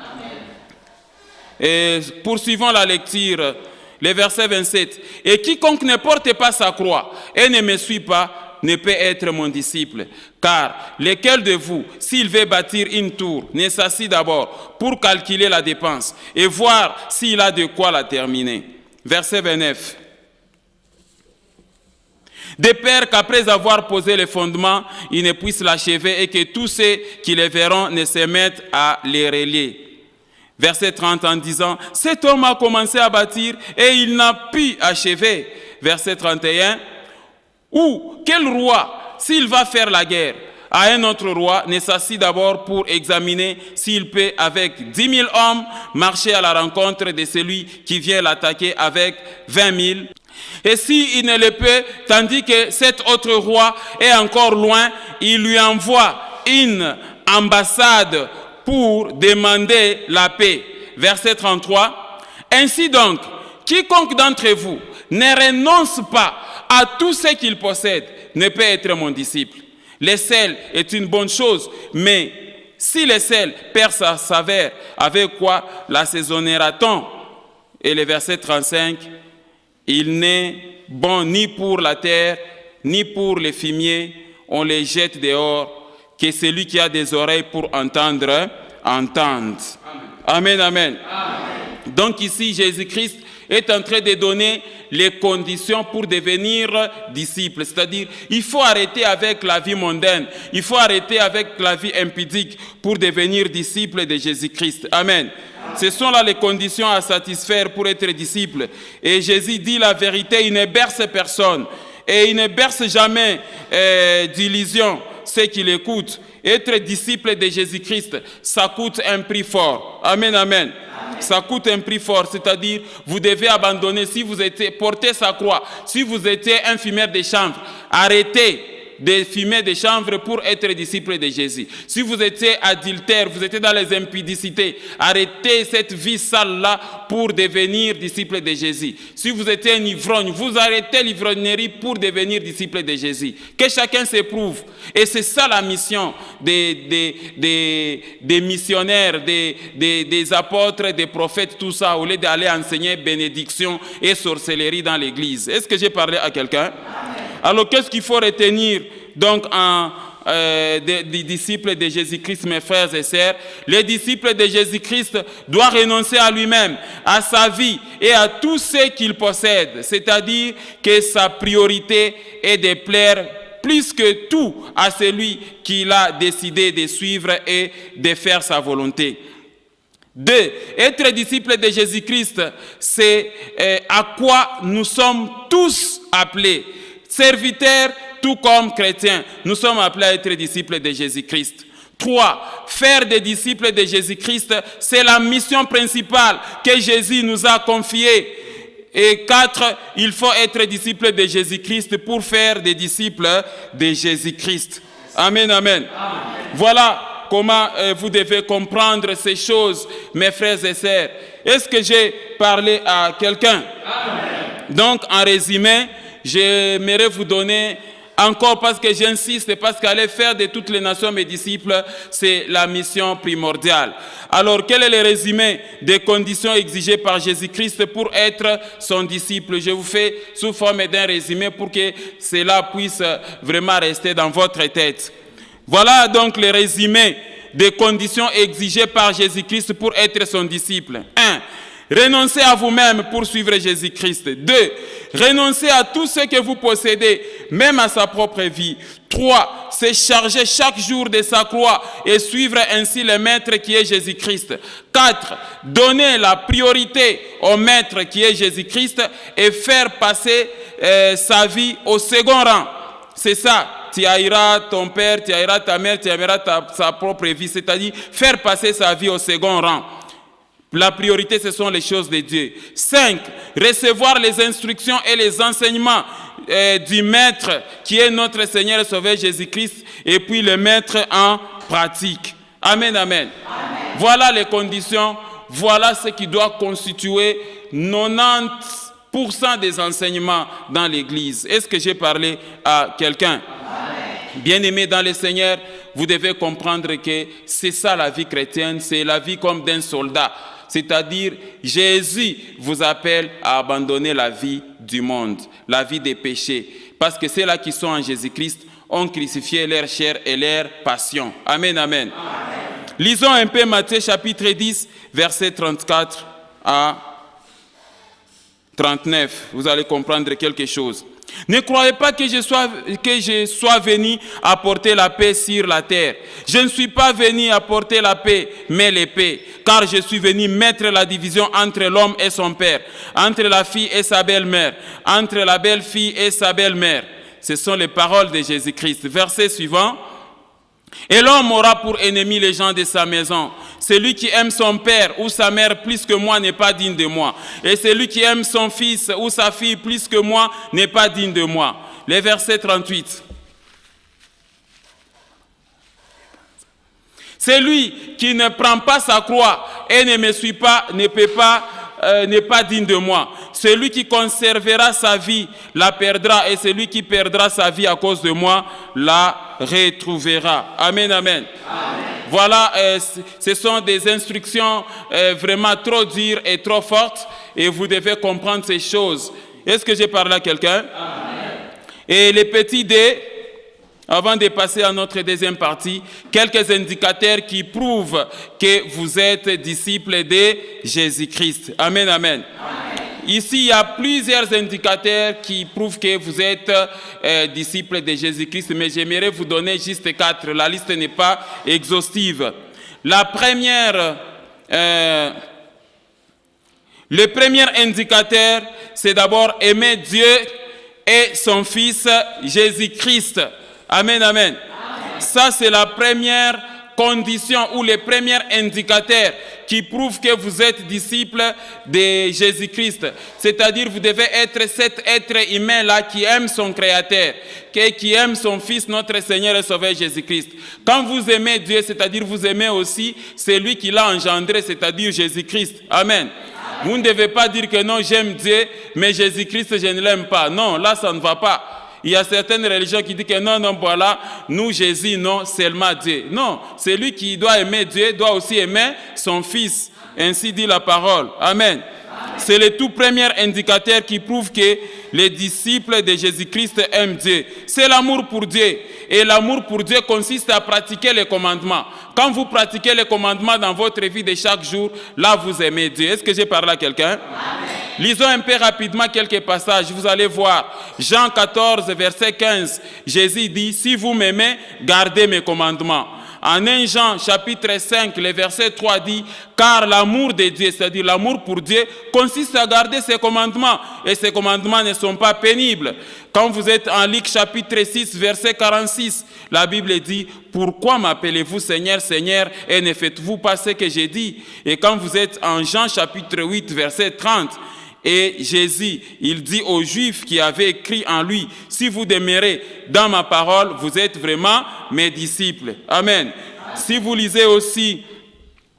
Speaker 1: Et poursuivons la lecture, le verset 27. « Et quiconque ne porte pas sa croix et ne me suit pas, ne peut être mon disciple. Car lequel de vous, s'il veut bâtir une tour, ne s'assit d'abord pour calculer la dépense et voir s'il a de quoi la terminer. » Verset 29. « De peur qu'après avoir posé les fondements, il ne puisse l'achever et que tous ceux qui les verront ne se mettent à les relier. » Verset 30 en disant, « Cet homme a commencé à bâtir et il n'a pu achever. » Verset 31, « Ou quel roi, s'il va faire la guerre à un autre roi, ne s'assit d'abord pour examiner s'il peut, avec 10 000 hommes, marcher à la rencontre de celui qui vient l'attaquer avec 20 000. Et s'il ne le peut, tandis que cet autre roi est encore loin, il lui envoie une ambassade pour demander la paix. » Verset 33. « Ainsi donc, quiconque d'entre vous ne renonce pas à tout ce qu'il possède, ne peut être mon disciple. Le sel est une bonne chose, mais si le sel perd sa saveur, avec quoi l'assaisonnera-t-on? Et le verset 35, il n'est bon ni pour la terre, ni pour les fumiers, on les jette dehors, que celui qui a des oreilles pour entendre, entende. Amen, amen. Amen. Donc ici, Jésus-Christ est en train de donner les conditions pour devenir disciple. C'est-à-dire, il faut arrêter avec la vie mondaine, il faut arrêter avec la vie impudique pour devenir disciple de Jésus-Christ. Amen. Ce sont là les conditions à satisfaire pour être disciple. Et Jésus dit la vérité, il ne berce personne. Et il ne berce jamais d'illusion ceux qui l'écoutent. Être disciple de Jésus-Christ, ça coûte un prix fort. Amen, amen. Ça coûte un prix fort, c'est-à-dire vous devez abandonner, si vous étiez porté sa croix, si vous étiez un fumeur de chanvre, arrêtez de fumer des chanvres pour être disciple de Jésus. Si vous étiez adultère, vous étiez dans les impudicités, arrêtez cette vie sale-là pour devenir disciple de Jésus. Si vous étiez un ivrogne, vous arrêtez l'ivrognerie pour devenir disciple de Jésus. Que chacun s'éprouve. Et c'est ça la mission des missionnaires, des apôtres, des prophètes, tout ça, au lieu d'aller enseigner bénédiction et sorcellerie dans l'église. Est-ce que j'ai parlé à quelqu'un? Alors, qu'est-ce qu'il faut retenir donc des disciples de Jésus-Christ, mes frères et sœurs? Les disciples de Jésus-Christ doivent renoncer à lui-même, à sa vie et à tout ce qu'il possède. C'est-à-dire que sa priorité est de plaire plus que tout à celui qu'il a décidé de suivre et de faire sa volonté. 2. Être disciple de Jésus-Christ, c'est à quoi nous sommes tous appelés. Serviteurs, tout comme chrétiens, nous sommes appelés à être disciples de Jésus-Christ. 3. Faire des disciples de Jésus-Christ, c'est la mission principale que Jésus nous a confiée. Et 4. Il faut être disciple de Jésus-Christ pour faire des disciples de Jésus-Christ. Amen, amen. Amen. Voilà comment vous devez comprendre ces choses, mes frères et sœurs. Est-ce que j'ai parlé à quelqu'un? Donc, en résumé, j'aimerais vous donner encore, parce que j'insiste, parce qu'aller faire de toutes les nations mes disciples, c'est la mission primordiale. Alors, quel est le résumé des conditions exigées par Jésus-Christ pour être son disciple? Je vous fais sous forme d'un résumé pour que cela puisse vraiment rester dans votre tête. Voilà donc le résumé des conditions exigées par Jésus-Christ pour être son disciple. 1. Renoncez à vous-même pour suivre Jésus-Christ. 2. Renoncez à tout ce que vous possédez, même à sa propre vie. 3. Se charger chaque jour de sa croix et suivre ainsi le Maître qui est Jésus-Christ. 4. Donner la priorité au Maître qui est Jésus-Christ et faire passer sa vie au second rang. C'est ça. Tu haïras ton père, tu haïras ta mère, tu aimeras sa propre vie. C'est-à-dire faire passer sa vie au second rang. La priorité, ce sont les choses de Dieu. 5. Recevoir les instructions et les enseignements du Maître qui est notre Seigneur et Sauveur Jésus-Christ et puis le mettre en pratique. Amen, amen. Amen. Voilà les conditions, voilà ce qui doit constituer 90% des enseignements dans l'Église. Est-ce que j'ai parlé à quelqu'un? Bien-aimés dans le Seigneur, vous devez comprendre que c'est ça la vie chrétienne, c'est la vie comme d'un soldat. C'est-à-dire, Jésus vous appelle à abandonner la vie du monde, la vie des péchés. Parce que ceux-là qui sont en Jésus-Christ ont crucifié leur chair et leur passion. Amen, amen. Amen. Lisons un peu Matthieu chapitre 10, versets 34 à 39. Vous allez comprendre quelque chose. Ne croyez pas que je sois venu apporter la paix sur la terre. Je ne suis pas venu apporter la paix, mais l'épée. Car je suis venu mettre la division entre l'homme et son père, entre la fille et sa belle-mère, entre la belle-fille et sa belle-mère. Ce sont les paroles de Jésus-Christ. Verset suivant. Et l'homme aura pour ennemi les gens de sa maison. Celui qui aime son père ou sa mère plus que moi n'est pas digne de moi. Et celui qui aime son fils ou sa fille plus que moi n'est pas digne de moi. Le verset 38. Celui qui ne prend pas sa croix et ne me suit pas n'est pas digne de moi. Celui qui conservera sa vie la perdra, et celui qui perdra sa vie à cause de moi la retrouvera. Amen, amen. Amen. Voilà, ce sont des instructions vraiment trop dures et trop fortes, et vous devez comprendre ces choses. Est-ce que j'ai parlé à quelqu'un? Et les petits dés, avant de passer à notre deuxième partie, quelques indicateurs qui prouvent que vous êtes disciples de Jésus-Christ. Amen, amen. Ici, il y a plusieurs indicateurs qui prouvent que vous êtes disciples de Jésus-Christ, mais j'aimerais vous donner juste 4. La liste n'est pas exhaustive. La première, le premier indicateur, c'est d'abord aimer Dieu et son Fils Jésus-Christ. Amen, amen. Ça, c'est la première condition ou le premier indicateur qui prouve que vous êtes disciple de Jésus-Christ. C'est-à-dire, vous devez être cet être humain-là qui aime son Créateur, qui aime son Fils, notre Seigneur et Sauveur Jésus-Christ. Quand vous aimez Dieu, c'est-à-dire vous aimez aussi celui qui l'a engendré, c'est-à-dire Jésus-Christ. Amen. Vous ne devez pas dire que non, j'aime Dieu, mais Jésus-Christ, je ne l'aime pas. Non, là, ça ne va pas. Il y a certaines religions qui disent que non, non, voilà, nous, Jésus, non, seulement Dieu. Non, celui qui doit aimer Dieu doit aussi aimer son Fils. Ainsi dit la parole. Amen. C'est le tout premier indicateur qui prouve que les disciples de Jésus-Christ aiment Dieu. C'est l'amour pour Dieu. Et l'amour pour Dieu consiste à pratiquer les commandements. Quand vous pratiquez les commandements dans votre vie de chaque jour, là vous aimez Dieu. Est-ce que j'ai parlé à quelqu'un? Lisons un peu rapidement quelques passages. Vous allez voir. Jean 14, verset 15. Jésus dit, si vous m'aimez, gardez mes commandements. En 1 Jean, chapitre 5, le verset 3 dit, car l'amour de Dieu, c'est-à-dire l'amour pour Dieu, consiste à garder ses commandements. Et ces commandements ne sont pas pénibles. Quand vous êtes en Luc, chapitre 6, verset 46, la Bible dit, pourquoi m'appelez-vous Seigneur, Seigneur, et ne faites-vous pas ce que j'ai dit? Et quand vous êtes en Jean, chapitre 8, verset 30, et Jésus, il dit aux Juifs qui avaient écrit en lui, si vous demeurez dans ma parole, vous êtes vraiment mes disciples. Amen. Si vous lisez aussi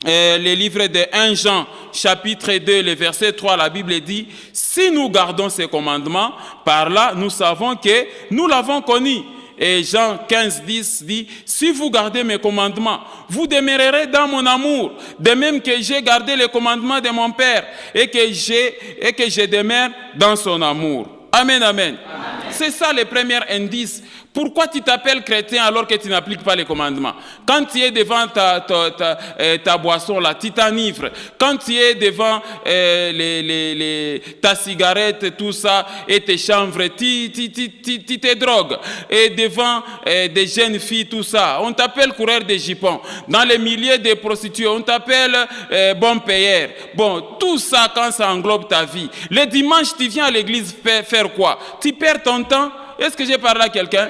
Speaker 1: les livres de 1 Jean, chapitre 2, le verset 3, la Bible dit, si nous gardons ces commandements, par là, nous savons que nous l'avons connu. Et Jean 15, 10 dit, si vous gardez mes commandements, vous demeurerez dans mon amour, de même que j'ai gardé les commandements de mon Père et que je demeure dans son amour. Amen, amen. C'est ça le premier indice. Pourquoi tu t'appelles chrétien alors que tu n'appliques pas les commandements? Quand tu es devant ta boisson, là, tu t'enivres. Quand tu es devant ta cigarette, tout ça, et tes chanvres, tu te drogues. Et devant des jeunes filles, tout ça, on t'appelle coureur de jupons. Dans les milliers de prostituées, on t'appelle bon payeur. Bon, tout ça, quand ça englobe ta vie. Le dimanche, tu viens à l'église faire quoi? Tu perds ton temps. Est-ce que j'ai parlé à quelqu'un?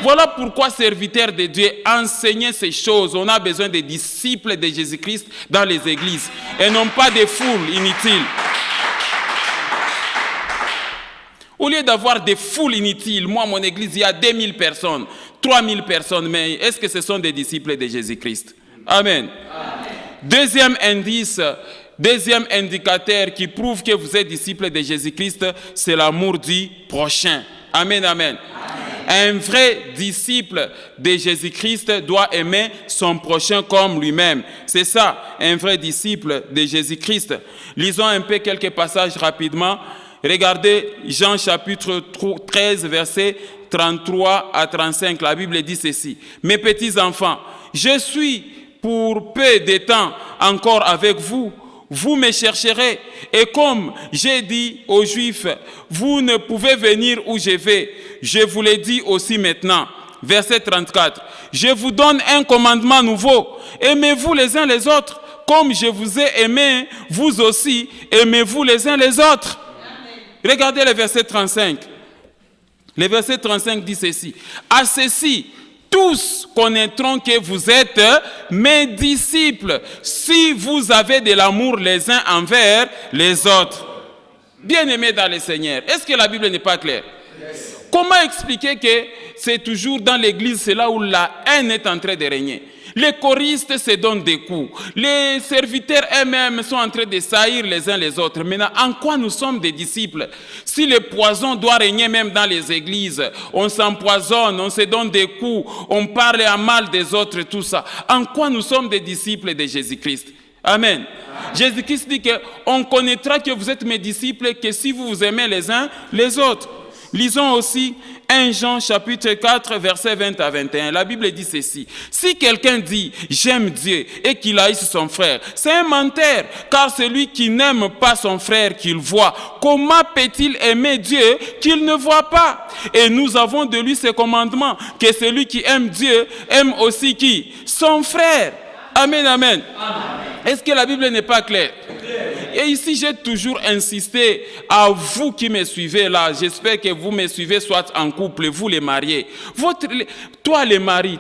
Speaker 1: Voilà pourquoi, serviteurs de Dieu, enseignez ces choses. On a besoin des disciples de Jésus-Christ dans les églises et non pas des foules inutiles. Au lieu d'avoir des foules inutiles, moi, mon église, il y a 2000 personnes, 3000 personnes, mais est-ce que ce sont des disciples de Jésus-Christ? Amen. Deuxième indice, deuxième indicateur qui prouve que vous êtes disciples de Jésus-Christ, c'est l'amour du prochain. Amen, amen. Un vrai disciple de Jésus-Christ doit aimer son prochain comme lui-même. C'est ça, un vrai disciple de Jésus-Christ. Lisons un peu quelques passages rapidement. Regardez Jean chapitre 13, versets 33 à 35. La Bible dit ceci. Mes petits enfants, je suis pour peu de temps encore avec vous. Vous me chercherez, et comme j'ai dit aux Juifs, vous ne pouvez venir où je vais, je vous l'ai dit aussi maintenant. Verset 34, je vous donne un commandement nouveau, aimez-vous les uns les autres, comme je vous ai aimé, vous aussi, aimez-vous les uns les autres. Regardez le verset 35. Le verset 35 dit ceci, à ceci, tous connaîtront que vous êtes mes disciples si vous avez de l'amour les uns envers les autres. Bien-aimés dans le Seigneur, est-ce que la Bible n'est pas claire? Comment expliquer que c'est toujours dans l'église, c'est là où la haine est en train de régner. Les choristes se donnent des coups. Les serviteurs eux-mêmes sont en train de saillir les uns les autres. Maintenant, en quoi nous sommes des disciples? Si le poison doit régner même dans les églises, on s'empoisonne, on se donne des coups, on parle à mal des autres, tout ça. En quoi nous sommes des disciples de Jésus-Christ? Amen. Jésus-Christ dit qu'on connaîtra que vous êtes mes disciples que si vous vous aimez les uns les autres. Lisons aussi 1 Jean chapitre 4 versets 20 à 21. La Bible dit ceci. Si quelqu'un dit « j'aime Dieu » et qu'il haïsse son frère, c'est un menteur, car celui qui n'aime pas son frère qu'il voit, comment peut-il aimer Dieu qu'il ne voit pas? Et nous avons de lui ce commandement, que celui qui aime Dieu aime aussi qui? Son frère. Amen, amen. Est-ce que la Bible n'est pas claire? Et ici, j'ai toujours insisté à vous qui me suivez là. J'espère que vous me suivez soit en couple, vous les mariés. Toi les maris,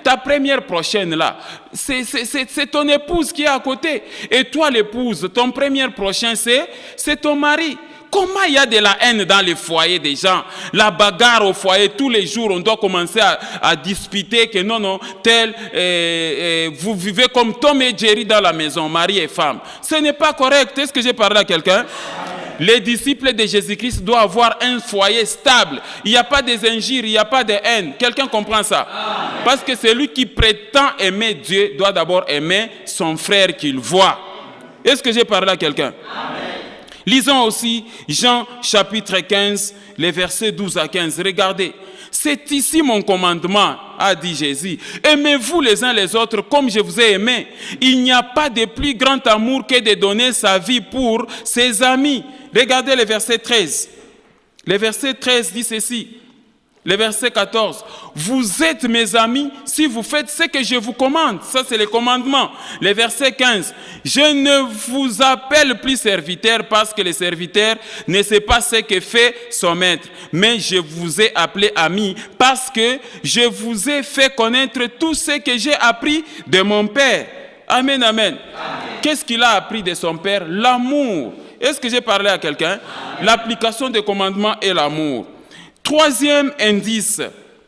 Speaker 1: ta première prochaine là, c'est ton épouse qui est à côté. Et toi l'épouse, ton premier prochain c'est ton mari. Comment il y a de la haine dans les foyers des gens? La bagarre au foyer, tous les jours, on doit commencer à disputer que non, vous vivez comme Tom et Jerry dans la maison, mari et femme. Ce n'est pas correct. Est-ce que j'ai parlé à quelqu'un? Les disciples de Jésus-Christ doivent avoir un foyer stable. Il n'y a pas des injures, il n'y a pas de haine. Quelqu'un comprend ça? Parce que celui qui prétend aimer Dieu doit d'abord aimer son frère qu'il voit. Est-ce que j'ai parlé à quelqu'un? Lisons aussi Jean chapitre 15, les versets 12 à 15. Regardez, c'est ici mon commandement, a dit Jésus. Aimez-vous les uns les autres comme je vous ai aimé. Il n'y a pas de plus grand amour que de donner sa vie pour ses amis. Regardez le verset 13. Le verset 13 dit ceci. Le verset 14, vous êtes mes amis si vous faites ce que je vous commande. Ça, c'est le commandement. Le verset 15, je ne vous appelle plus serviteur parce que le serviteur ne sait pas ce que fait son maître. Mais je vous ai appelé ami parce que je vous ai fait connaître tout ce que j'ai appris de mon Père. Amen, amen. Qu'est-ce qu'il a appris de son Père? L'amour. Est-ce que j'ai parlé à quelqu'un? L'application des commandements et l'amour. Troisième indice,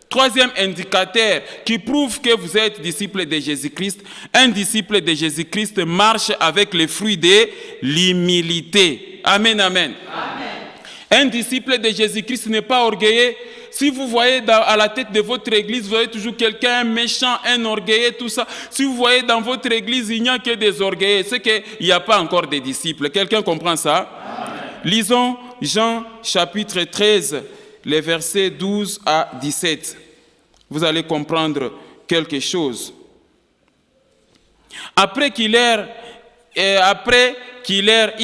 Speaker 1: troisième indicateur qui prouve que vous êtes disciple de Jésus-Christ. Un disciple de Jésus-Christ marche avec les fruits de l'humilité. Amen, amen. Un disciple de Jésus-Christ n'est pas orgueilleux. Si vous voyez à la tête de votre église, vous voyez toujours quelqu'un, un méchant, un orgueilleux, tout ça. Si vous voyez dans votre église, il n'y a que des orgueilleux. C'est qu'il n'y a pas encore de disciples. Quelqu'un comprend ça? Lisons Jean chapitre 13. Les versets 12 à 17. Vous allez comprendre quelque chose. Après qu'il ait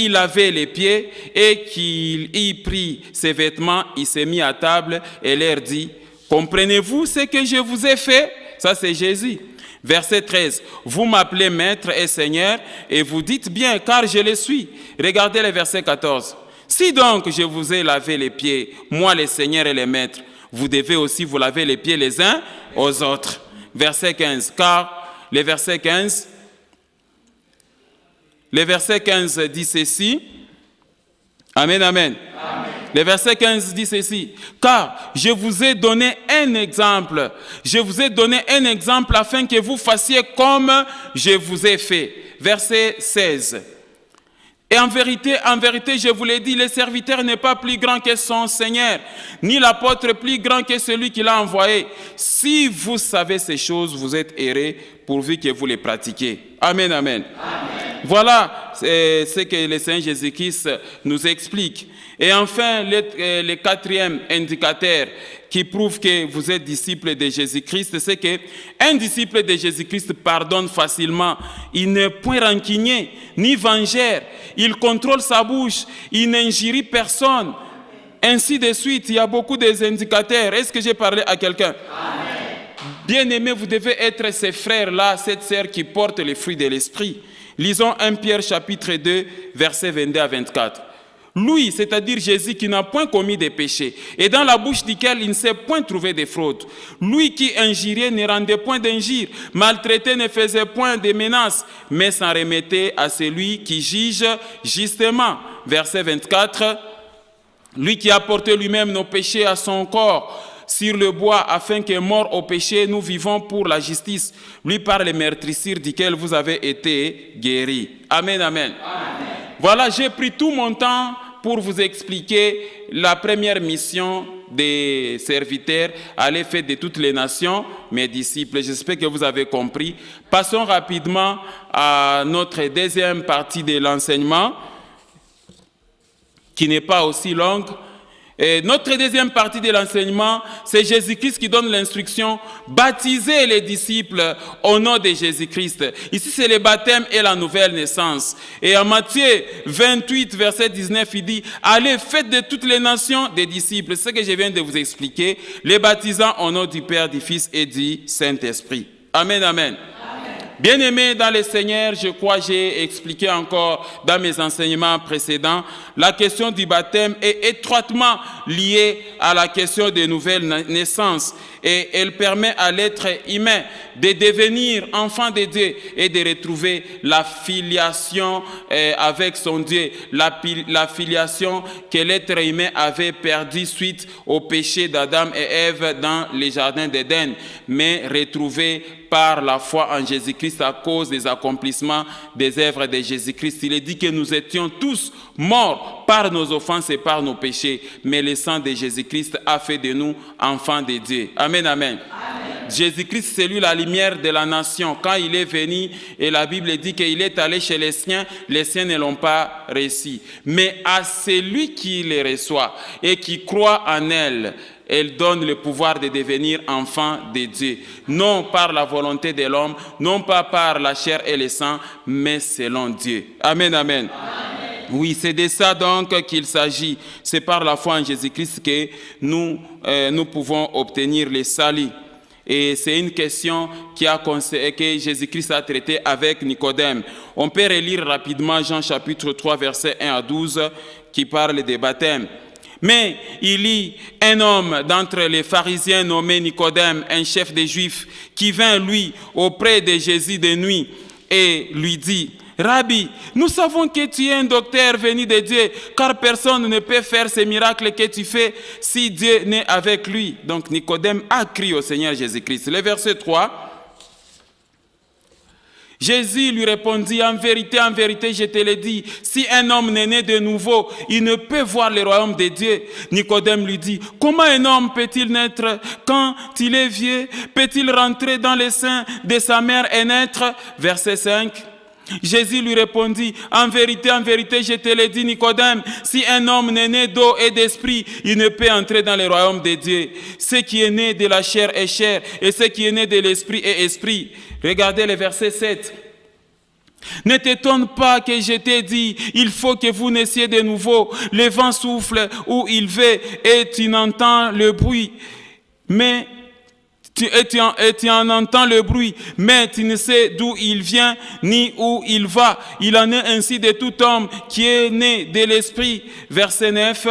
Speaker 1: lavé les pieds et qu'il ait pris ses vêtements, il s'est mis à table et leur dit, comprenez-vous ce que je vous ai fait? Ça, c'est Jésus. Verset 13. Vous m'appelez maître et seigneur et vous dites bien, car je le suis. Regardez le verset 14. Si donc je vous ai lavé les pieds, moi les seigneurs et les maîtres, vous devez aussi vous laver les pieds les uns aux autres. Verset 15. Car le verset 15 dit ceci. Amen, amen. Le verset 15 dit ceci. Car je vous ai donné un exemple. Je vous ai donné un exemple afin que vous fassiez comme je vous ai fait. Verset 16. Et en vérité, je vous l'ai dit, le serviteur n'est pas plus grand que son Seigneur, ni l'apôtre plus grand que celui qui l'a envoyé. Si vous savez ces choses, vous êtes errés, pourvu que vous les pratiquiez. Amen, amen. Voilà ce que le Seigneur Jésus-Christ nous explique. Et enfin, le quatrième indicateur qui prouve que vous êtes disciple de Jésus-Christ, c'est qu'un disciple de Jésus-Christ pardonne facilement. Il n'est point rancunier, ni vengeur. Il contrôle sa bouche. Il n'injurie personne. Ainsi de suite, il y a beaucoup d'indicateurs. Est-ce que j'ai parlé à quelqu'un? Bien-aimés, vous devez être ces frères-là, cette sœur qui porte les fruits de l'esprit. Lisons 1 Pierre chapitre 2, versets 22 à 24. Lui, c'est-à-dire Jésus, qui n'a point commis de péché, et dans la bouche duquel il ne s'est point trouvé de fraude. Lui qui injuriait ne rendait point d'injure, maltraité ne faisait point de menaces, mais s'en remettait à celui qui juge justement. Verset 24. Lui qui a porté lui-même nos péchés à son corps, sur le bois, afin que, mort au péché, nous vivons pour la justice, lui par les meurtrissures duquel vous avez été guéris. Amen, amen. Amen. Voilà, j'ai pris tout mon temps pour vous expliquer la première mission des serviteurs, aller faire de toutes les nations mes disciples. J'espère que vous avez compris. Passons rapidement à notre deuxième partie de l'enseignement, qui n'est pas aussi longue. Et notre deuxième partie de l'enseignement, c'est Jésus-Christ qui donne l'instruction, baptisez les disciples au nom de Jésus-Christ. Ici, c'est le baptême et la nouvelle naissance. Et en Matthieu 28, verset 19, il dit, allez, faites de toutes les nations des disciples. C'est ce que je viens de vous expliquer, les baptisant au nom du Père, du Fils et du Saint-Esprit. Amen, amen. Bien-aimés dans le Seigneur, je crois que j'ai expliqué encore dans mes enseignements précédents, la question du baptême est étroitement liée à la question des nouvelles naissances et elle permet à l'être humain de devenir enfant de Dieu et de retrouver la filiation avec son Dieu, la filiation que l'être humain avait perdue suite au péché d'Adam et Ève dans les jardins d'Éden, mais retrouver par la foi en Jésus-Christ à cause des accomplissements des œuvres de Jésus-Christ. Il est dit que nous étions tous morts par nos offenses et par nos péchés, mais le sang de Jésus-Christ a fait de nous enfants de Dieu. Amen, amen. Jésus-Christ, c'est lui la lumière de la nation. Quand il est venu, et la Bible dit qu'il est allé chez les siens ne l'ont pas reçu. Mais à celui qui les reçoit et qui croit en elle donne le pouvoir de devenir enfant de Dieu. Non par la volonté de l'homme, non pas par la chair et le sang, mais selon Dieu. Amen, amen. Oui, c'est de ça donc qu'il s'agit. C'est par la foi en Jésus-Christ que nous pouvons obtenir le salut. Et c'est une question que Jésus-Christ a traitée avec Nicodème. On peut relire rapidement Jean chapitre 3, versets 1 à 12, qui parle des baptêmes. Mais il y a un homme d'entre les pharisiens nommé Nicodème, un chef des Juifs, qui vint, lui, auprès de Jésus de nuit et lui dit, « Rabbi, nous savons que tu es un docteur venu de Dieu, car personne ne peut faire ces miracles que tu fais si Dieu n'est avec lui. » Donc Nicodème a crié au Seigneur Jésus-Christ. Le verset 3. Jésus lui répondit, en vérité, je te le dis, si un homme n'est né de nouveau, il ne peut voir le royaume de Dieu. Nicodème lui dit, comment un homme peut-il naître quand il est vieux? Peut-il rentrer dans le sein de sa mère et naître? Verset 5. Jésus lui répondit, en vérité, je te le dis, Nicodème, si un homme n'est né d'eau et d'esprit, il ne peut entrer dans le royaume de Dieu. Ce qui est né de la chair est chair, et ce qui est né de l'esprit est esprit. Regardez le verset 7. Ne t'étonne pas que je t'ai dit, il faut que vous naissiez de nouveau. Le vent souffle où il veut et tu n'entends le bruit. Mais tu en entends le bruit, mais tu ne sais d'où il vient ni où il va. Il en est ainsi de tout homme qui est né de l'esprit. Verset 9.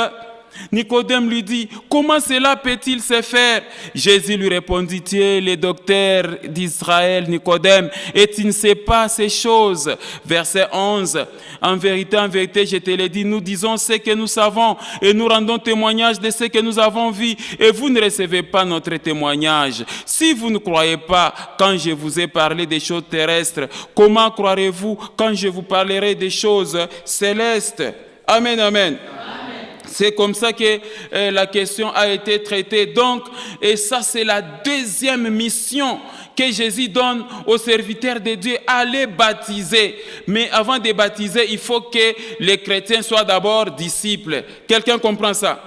Speaker 1: Nicodème lui dit, comment cela peut-il se faire? Jésus lui répondit, tu es le docteur d'Israël, Nicodème, et tu ne sais pas ces choses. Verset 11, en vérité, je te l'ai dit, nous disons ce que nous savons et nous rendons témoignage de ce que nous avons vu et vous ne recevez pas notre témoignage. Si vous ne croyez pas quand je vous ai parlé des choses terrestres, comment croirez-vous quand je vous parlerai des choses célestes? Amen, amen. C'est comme ça que la question a été traitée. Donc, et ça c'est la deuxième mission que Jésus donne aux serviteurs de Dieu, allez baptiser. Mais avant de baptiser, il faut que les chrétiens soient d'abord disciples. Quelqu'un comprend ça?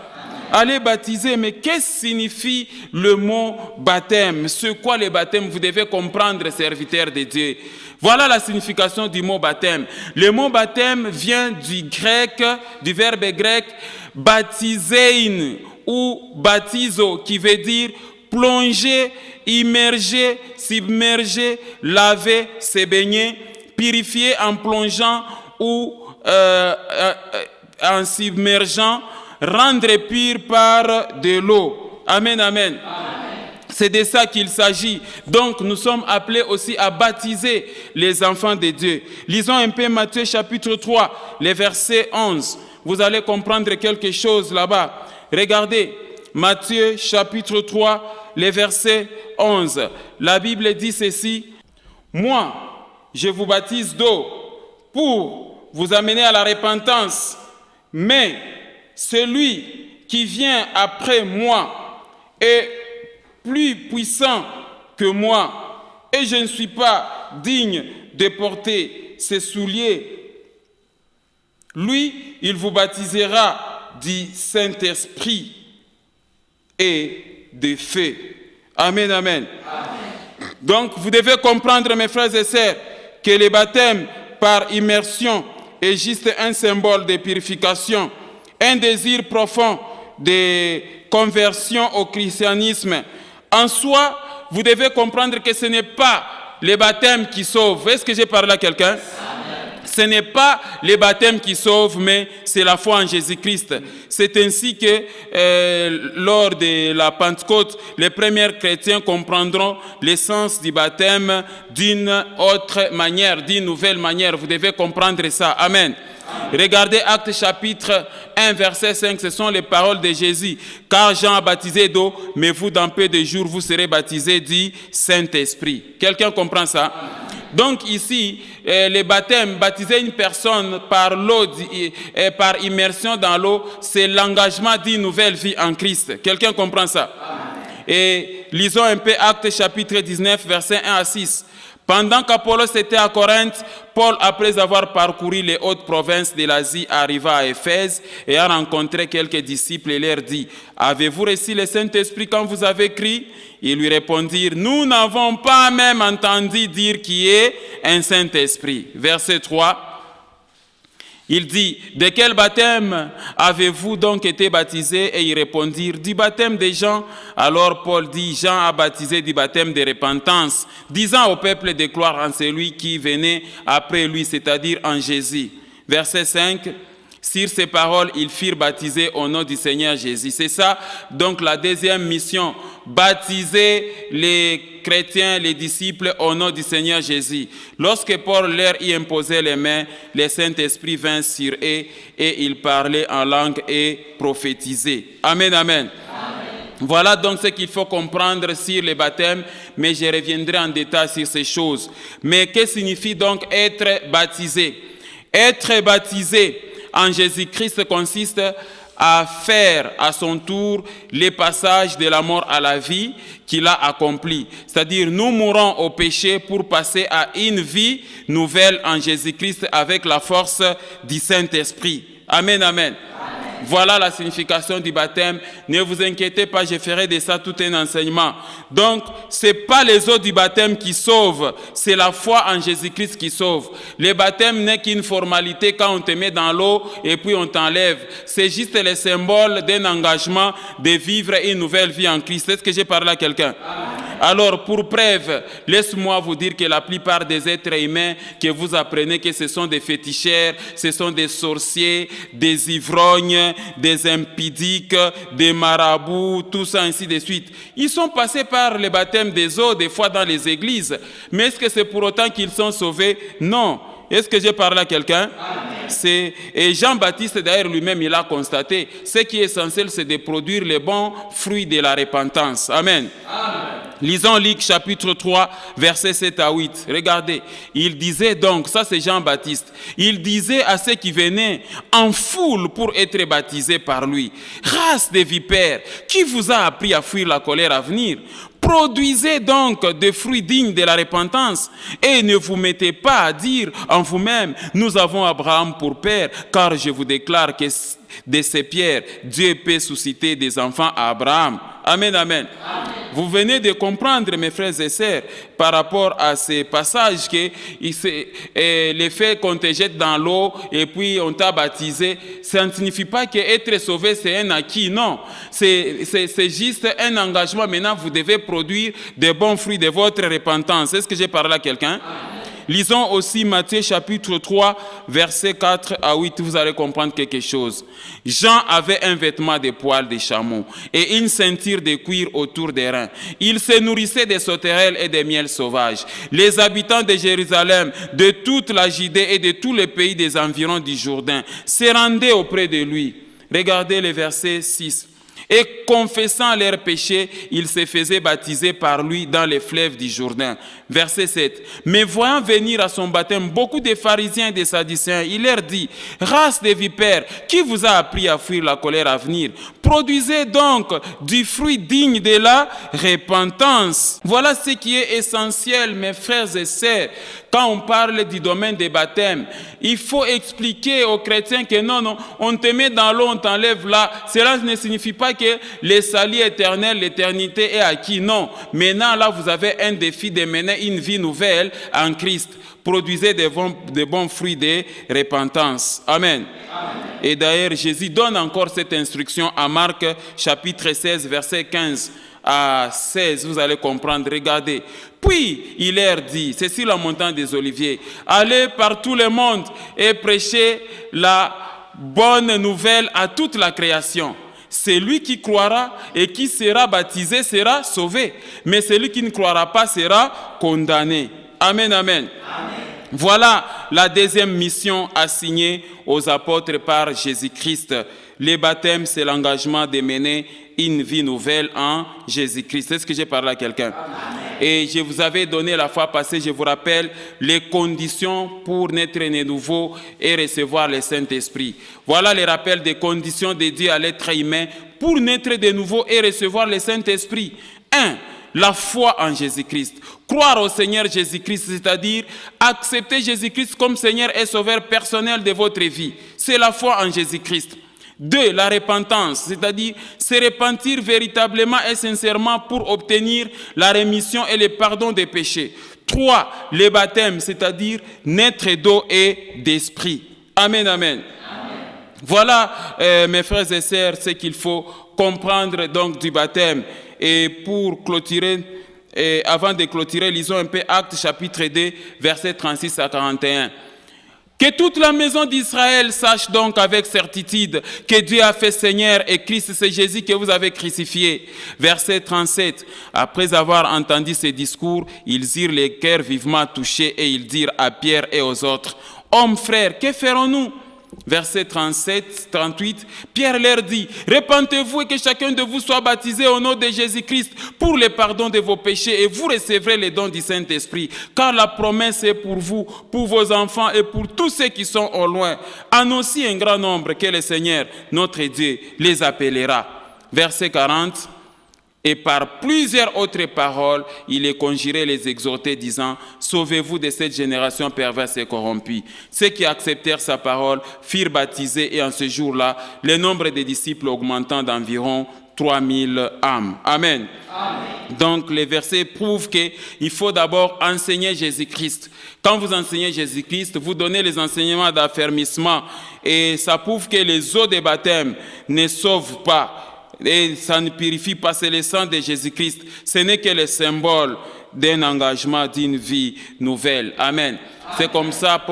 Speaker 1: Allez baptiser, mais qu'est-ce que signifie le mot baptême? C'est quoi le baptême? Vous devez comprendre, serviteurs de Dieu. Voilà la signification du mot baptême. Le mot baptême vient du verbe grec baptizein ou baptizo, qui veut dire plonger, immerger, submerger, laver, se baigner, purifier en plongeant ou en submergeant, rendre pur par de l'eau. Amen, amen. C'est de ça qu'il s'agit. Donc, nous sommes appelés aussi à baptiser les enfants de Dieu. Lisons un peu Matthieu chapitre 3, les versets 11. Vous allez comprendre quelque chose là-bas. Regardez, Matthieu chapitre 3, les versets 11. La Bible dit ceci: « Moi, je vous baptise d'eau pour vous amener à la repentance, mais celui qui vient après moi est plus puissant que moi, et je ne suis pas digne de porter ses souliers. Lui, il vous baptisera du Saint-Esprit et de feu. » Amen, amen. Amen. Donc, vous devez comprendre, mes frères et sœurs, que le baptême par immersion est juste un symbole de purification, un désir profond de conversion au christianisme. En soi, vous devez comprendre que ce n'est pas le baptême qui sauve. Est-ce que j'ai parlé à quelqu'un? Ce n'est pas le baptême qui sauve, mais c'est la foi en Jésus-Christ. C'est ainsi que lors de la Pentecôte, les premiers chrétiens comprendront l'essence du baptême d'une autre manière, d'une nouvelle manière. Vous devez comprendre ça. Amen. Regardez Actes chapitre 1, verset 5, ce sont les paroles de Jésus. « Car Jean a baptisé d'eau, mais vous, dans peu de jours, vous serez baptisés du Saint-Esprit. » Quelqu'un comprend ça? Donc ici, le baptême, baptiser une personne par l'eau, par immersion dans l'eau, c'est l'engagement d'une nouvelle vie en Christ. Quelqu'un comprend ça? Et lisons un peu Actes chapitre 19, versets 1 à 6. Pendant qu'Apollos était à Corinthe, Paul, après avoir parcouru les hautes provinces de l'Asie, arriva à Éphèse et a rencontré quelques disciples et leur dit: « Avez-vous reçu le Saint-Esprit quand vous avez crié ?» Ils lui répondirent: « Nous n'avons pas même entendu dire qu'il y ait un Saint-Esprit. » Verset 3. Il dit: « De quel baptême avez-vous donc été baptisés ?» Et ils répondirent: « Du baptême des Jean. » Alors Paul dit: « Jean a baptisé du baptême de repentance, disant au peuple de croire en celui qui venait après lui, c'est-à-dire en Jésus. » Verset 5. Sur ces paroles, ils firent baptiser au nom du Seigneur Jésus. C'est ça, donc, la deuxième mission. Baptiser les chrétiens, les disciples, au nom du Seigneur Jésus. Lorsque Paul leur y imposait les mains, le Saint-Esprit vint sur eux et ils parlaient en langue et prophétisaient. Amen, amen. Voilà donc ce qu'il faut comprendre sur le baptême, mais je reviendrai en détail sur ces choses. Mais que signifie donc être baptisé? Être baptisé en Jésus-Christ consiste à faire à son tour les passages de la mort à la vie qu'il a accompli. C'est-à-dire, nous mourons au péché pour passer à une vie nouvelle en Jésus-Christ avec la force du Saint-Esprit. Amen, amen. Voilà la signification du baptême. Ne vous inquiétez pas, je ferai de ça tout un enseignement. Donc, ce n'est pas les eaux du baptême qui sauvent, c'est la foi en Jésus-Christ qui sauve. Le baptême n'est qu'une formalité quand on te met dans l'eau et puis on t'enlève. C'est juste le symbole d'un engagement de vivre une nouvelle vie en Christ. Est-ce que j'ai parlé à quelqu'un? Alors, pour preuve, laisse-moi vous dire que la plupart des êtres humains que vous apprenez que ce sont des féticheurs, ce sont des sorciers, des ivrognes, des impudiques, des marabouts, tout ça, ainsi de suite. Ils sont passés par le baptême des eaux, des fois dans les églises. Mais est-ce que c'est pour autant qu'ils sont sauvés? Non. Est-ce que j'ai parlé à quelqu'un? Et Jean-Baptiste, d'ailleurs, lui-même, il a constaté, ce qui est essentiel, c'est de produire les bons fruits de la repentance. Amen. Lisons Luc chapitre 3, versets 7 à 8. Regardez, il disait donc, ça c'est Jean-Baptiste, il disait à ceux qui venaient en foule pour être baptisés par lui: « Race de vipères, qui vous a appris à fuir la colère à venir? Produisez donc des fruits dignes de la repentance et ne vous mettez pas à dire en vous-même: nous avons Abraham pour père, car je vous déclare que de ces pierres, Dieu peut susciter des enfants à Abraham. » Amen, amen. Amen. Vous venez de comprendre, mes frères et sœurs, par rapport à ces passages que le fait qu'on te jette dans l'eau et puis on t'a baptisé, ça ne signifie pas qu'être sauvé c'est un acquis, non. C'est juste un engagement. Maintenant, vous devez produire des bons fruits de votre repentance. Est-ce que j'ai parlé à quelqu'un? Lisons aussi Matthieu chapitre 3, versets 4 à 8, vous allez comprendre quelque chose. Jean avait un vêtement de poils de chameau et une ceinture de cuir autour des reins. Il se nourrissait des sauterelles et des miels sauvages. Les habitants de Jérusalem, de toute la Judée et de tous les pays des environs du Jourdain se rendaient auprès de lui. Regardez le verset 6. Et confessant leurs péchés, ils se faisaient baptiser par lui dans les fleuves du Jourdain. Verset 7. Mais voyant venir à son baptême beaucoup de pharisiens et de sadducéens, il leur dit, « Race de vipères, qui vous a appris à fuir la colère à venir? Produisez donc du fruit digne de la repentance. » Voilà ce qui est essentiel, mes frères et sœurs. Quand on parle du domaine des baptêmes, il faut expliquer aux chrétiens que non, on te met dans l'eau, on t'enlève là. Cela ne signifie pas que le salut éternel, l'éternité est acquis. Non. Maintenant, là, vous avez un défi de mener une vie nouvelle en Christ. Produisez de bons fruits de repentance. Amen. Amen. Et d'ailleurs, Jésus donne encore cette instruction à Marc, chapitre 16, verset 15 à 16. Vous allez comprendre. Regardez. Puis, il leur dit, c'est sur la montagne des Oliviers, allez par tout le monde et prêchez la bonne nouvelle à toute la création. Celui qui croira et qui sera baptisé sera sauvé, mais celui qui ne croira pas sera condamné. Amen, amen. Amen. Voilà la deuxième mission assignée aux apôtres par Jésus-Christ. Le baptême, c'est l'engagement de mener une vie nouvelle en Jésus-Christ. C'est ce que j'ai parlé à quelqu'un. Et je vous avais donné la fois passée, je vous rappelle, les conditions pour naître né nouveau et recevoir le Saint-Esprit. Voilà les rappels des conditions dédiées à l'être humain pour naître de nouveau et recevoir le Saint-Esprit. 1. La foi en Jésus-Christ. Croire au Seigneur Jésus-Christ, c'est-à-dire accepter Jésus-Christ comme Seigneur et Sauveur personnel de votre vie. C'est la foi en Jésus-Christ. 2. La repentance, c'est-à-dire se repentir véritablement et sincèrement pour obtenir la rémission et le pardon des péchés. 3. Le baptême, c'est-à-dire naître d'eau et d'esprit. Amen, amen. Amen. Voilà, mes frères et sœurs, ce qu'il faut comprendre donc du baptême. Et pour clôturer, avant de clôturer, lisons un peu Actes chapitre 2, versets 36 à 41. Que toute la maison d'Israël sache donc avec certitude que Dieu a fait Seigneur et Christ, c'est Jésus que vous avez crucifié. Verset 37. Après avoir entendu ces discours, ils eurent les cœurs vivement touchés et ils dirent à Pierre et aux autres, « Hommes, frères, que ferons-nous » Verset 37-38, Pierre leur dit, « Repentez-vous et que chacun de vous soit baptisé au nom de Jésus-Christ pour le pardon de vos péchés et vous recevrez les dons du Saint-Esprit. Car la promesse est pour vous, pour vos enfants et pour tous ceux qui sont au loin, en aussi un grand nombre que le Seigneur, notre Dieu, les appellera. » Verset 40. Et par plusieurs autres paroles, il les conjurait, les exhortait, disant, « Sauvez-vous de cette génération perverse et corrompue. » Ceux qui acceptèrent sa parole furent baptisés et en ce jour-là, le nombre des disciples augmentant d'environ 3000 âmes. Amen. Amen. Donc, les versets prouvent qu'il faut d'abord enseigner Jésus-Christ. Quand vous enseignez Jésus-Christ, vous donnez les enseignements d'affermissement et ça prouve que les eaux de baptême ne sauvent pas. Et ça ne purifie pas, c'est le sang de Jésus-Christ. Ce n'est que le symbole d'un engagement, d'une vie nouvelle. Amen. C'est comme ça,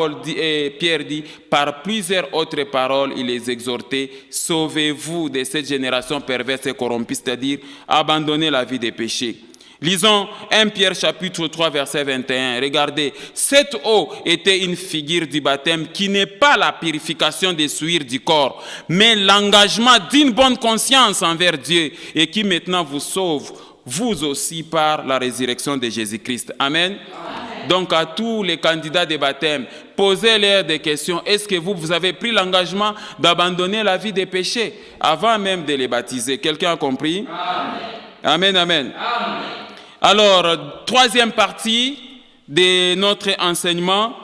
Speaker 1: Pierre dit, par plusieurs autres paroles, il les exhortait, sauvez-vous de cette génération perverse et corrompue, c'est-à-dire abandonnez la vie des péchés. Lisons 1 Pierre chapitre 3 verset 21. Regardez, cette eau était une figure du baptême qui n'est pas la purification des souillures du corps, mais l'engagement d'une bonne conscience envers Dieu et qui maintenant vous sauve, vous aussi par la résurrection de Jésus-Christ. Amen. Amen. Donc à tous les candidats de baptême, posez-leur des questions. Est-ce que vous avez pris l'engagement d'abandonner la vie des péchés avant même de les baptiser? Quelqu'un a compris? Amen. Amen, amen. Amen. Alors, troisième partie de notre enseignement.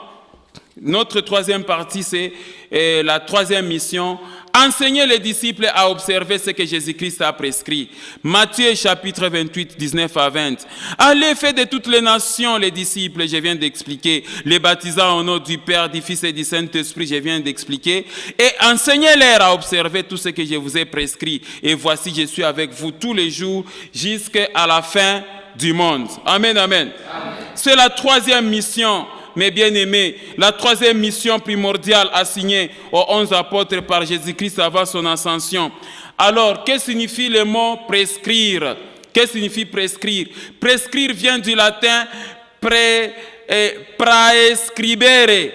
Speaker 1: Notre troisième partie, c'est la troisième mission. Enseigner les disciples à observer ce que Jésus-Christ a prescrit. Matthieu chapitre 28, 19 à 20. Allez, faites de toutes les nations les disciples, je viens d'expliquer. Les baptisants au nom du Père, du Fils et du Saint-Esprit, je viens d'expliquer. Et enseignez-leur à observer tout ce que je vous ai prescrit. Et voici, je suis avec vous tous les jours jusqu'à la fin du monde. Amen, amen. Amen. C'est la troisième mission. Mes bien-aimés, la troisième mission primordiale assignée aux 11 apôtres par Jésus-Christ avant son ascension. Alors, que signifie le mot prescrire? Que signifie prescrire? Prescrire vient du latin praescribere,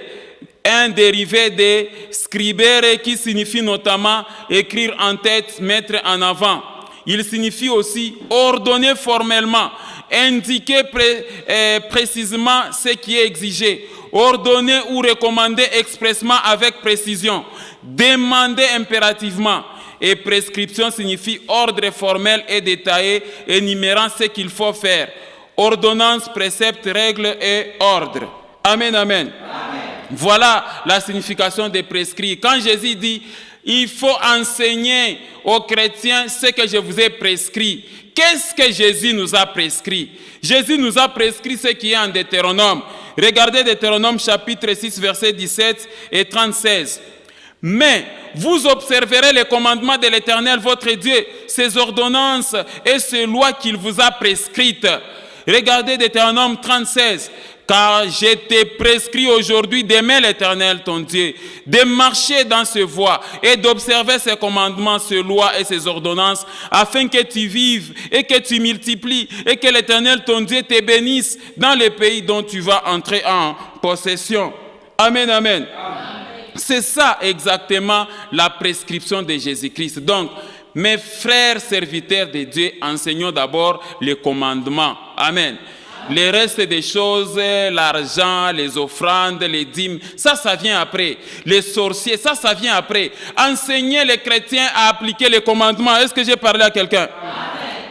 Speaker 1: un dérivé de scribere qui signifie notamment écrire en tête, mettre en avant. Il signifie aussi ordonner formellement, indiquer précisément ce qui est exigé, ordonner ou recommander expressément avec précision, demander impérativement. Et prescription signifie ordre formel et détaillé, énumérant ce qu'il faut faire. Ordonnance, précepte, règle et ordre. Amen, amen. Amen. Voilà la signification des prescrits. Quand Jésus dit, il faut enseigner aux chrétiens ce que je vous ai prescrit. Qu'est-ce que Jésus nous a prescrit? Jésus nous a prescrit ce qui est en Deutéronome. Regardez Deutéronome chapitre 6, versets 17 et 36. Mais vous observerez les commandements de l'Éternel, votre Dieu, ses ordonnances et ses lois qu'il vous a prescrites. Regardez Deutéronome 36. Car je t'ai prescrit aujourd'hui d'aimer l'Éternel, ton Dieu, de marcher dans ses voies et d'observer ses commandements, ses lois et ses ordonnances, afin que tu vives et que tu multiplies et que l'Éternel, ton Dieu, te bénisse dans les pays dont tu vas entrer en possession. Amen, amen. C'est ça exactement la prescription de Jésus-Christ. Donc, mes frères serviteurs de Dieu, enseignons d'abord les commandements. Amen. Les restes des choses, l'argent, les offrandes, les dîmes, ça vient après. Les sorciers, ça vient après. Enseigner les chrétiens à appliquer les commandements. Est-ce que j'ai parlé à quelqu'un?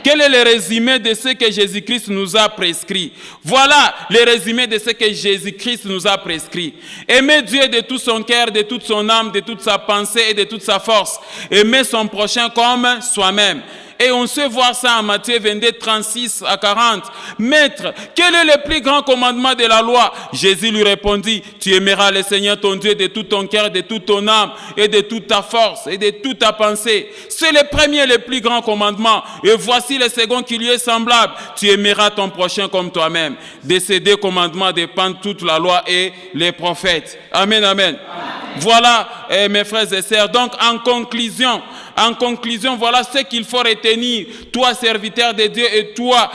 Speaker 1: Quel est le résumé de ce que Jésus-Christ nous a prescrit? Voilà le résumé de ce que Jésus-Christ nous a prescrit. Aimer Dieu de tout son cœur, de toute son âme, de toute sa pensée et de toute sa force. Aimer son prochain comme soi-même. Et on sait voir ça en Matthieu 22, 36 à 40. Maître, quel est le plus grand commandement de la loi? Jésus lui répondit, tu aimeras le Seigneur ton Dieu de tout ton cœur, de toute ton âme et de toute ta force et de toute ta pensée. C'est le premier, le plus grand commandement. Et voici le second qui lui est semblable. Tu aimeras ton prochain comme toi-même. De ces deux commandements dépendent toute la loi et les prophètes. Amen, amen. Voilà, mes frères et sœurs. Donc, en conclusion, voilà ce qu'il faut retenir, toi, serviteur de Dieu, et toi,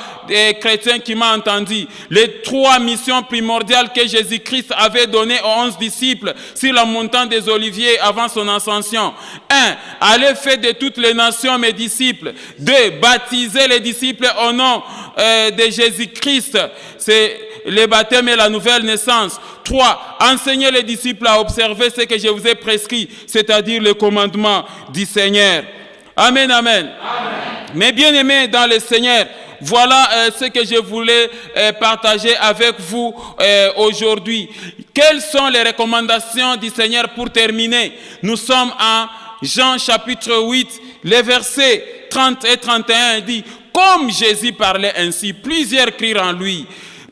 Speaker 1: chrétien qui m'a entendu. Les trois missions primordiales que Jésus-Christ avait données aux 11 disciples sur la montagne des Oliviers avant son ascension. 1. Allez faire de toutes les nations mes disciples. 2. Baptiser les disciples au nom de Jésus-Christ. C'est le baptême et la nouvelle naissance. 3. Enseignez les disciples à observer ce que je vous ai prescrit, c'est-à-dire le commandement du Seigneur. Amen, amen. Amen. Mes bien-aimés dans le Seigneur, voilà ce que je voulais partager avec vous aujourd'hui. Quelles sont les recommandations du Seigneur pour terminer? Nous sommes en Jean chapitre 8, les versets 30 et 31 dit, comme Jésus parlait ainsi, plusieurs crient en lui.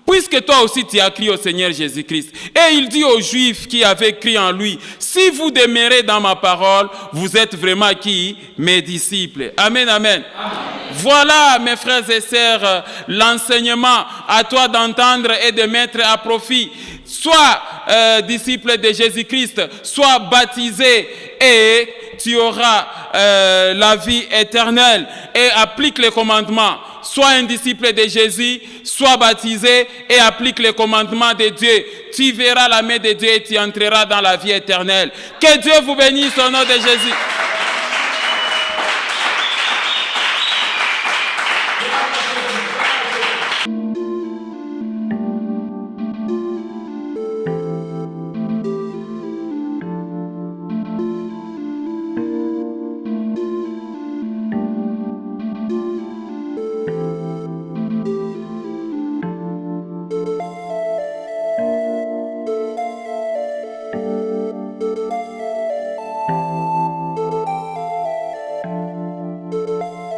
Speaker 1: Puisque toi aussi tu as crié au Seigneur Jésus-Christ. Et il dit aux Juifs qui avaient crié en lui, si vous demeurez dans ma parole, vous êtes vraiment qui? Mes disciples. Amen, amen. Amen. Voilà, mes frères et sœurs, l'enseignement à toi d'entendre et de mettre à profit. Sois disciple de Jésus-Christ, sois baptisé et tu auras la vie éternelle et applique les commandements. Sois un disciple de Jésus, sois baptisé et applique les commandements de Dieu. Tu verras la main de Dieu et tu entreras dans la vie éternelle. Que Dieu vous bénisse au nom de Jésus.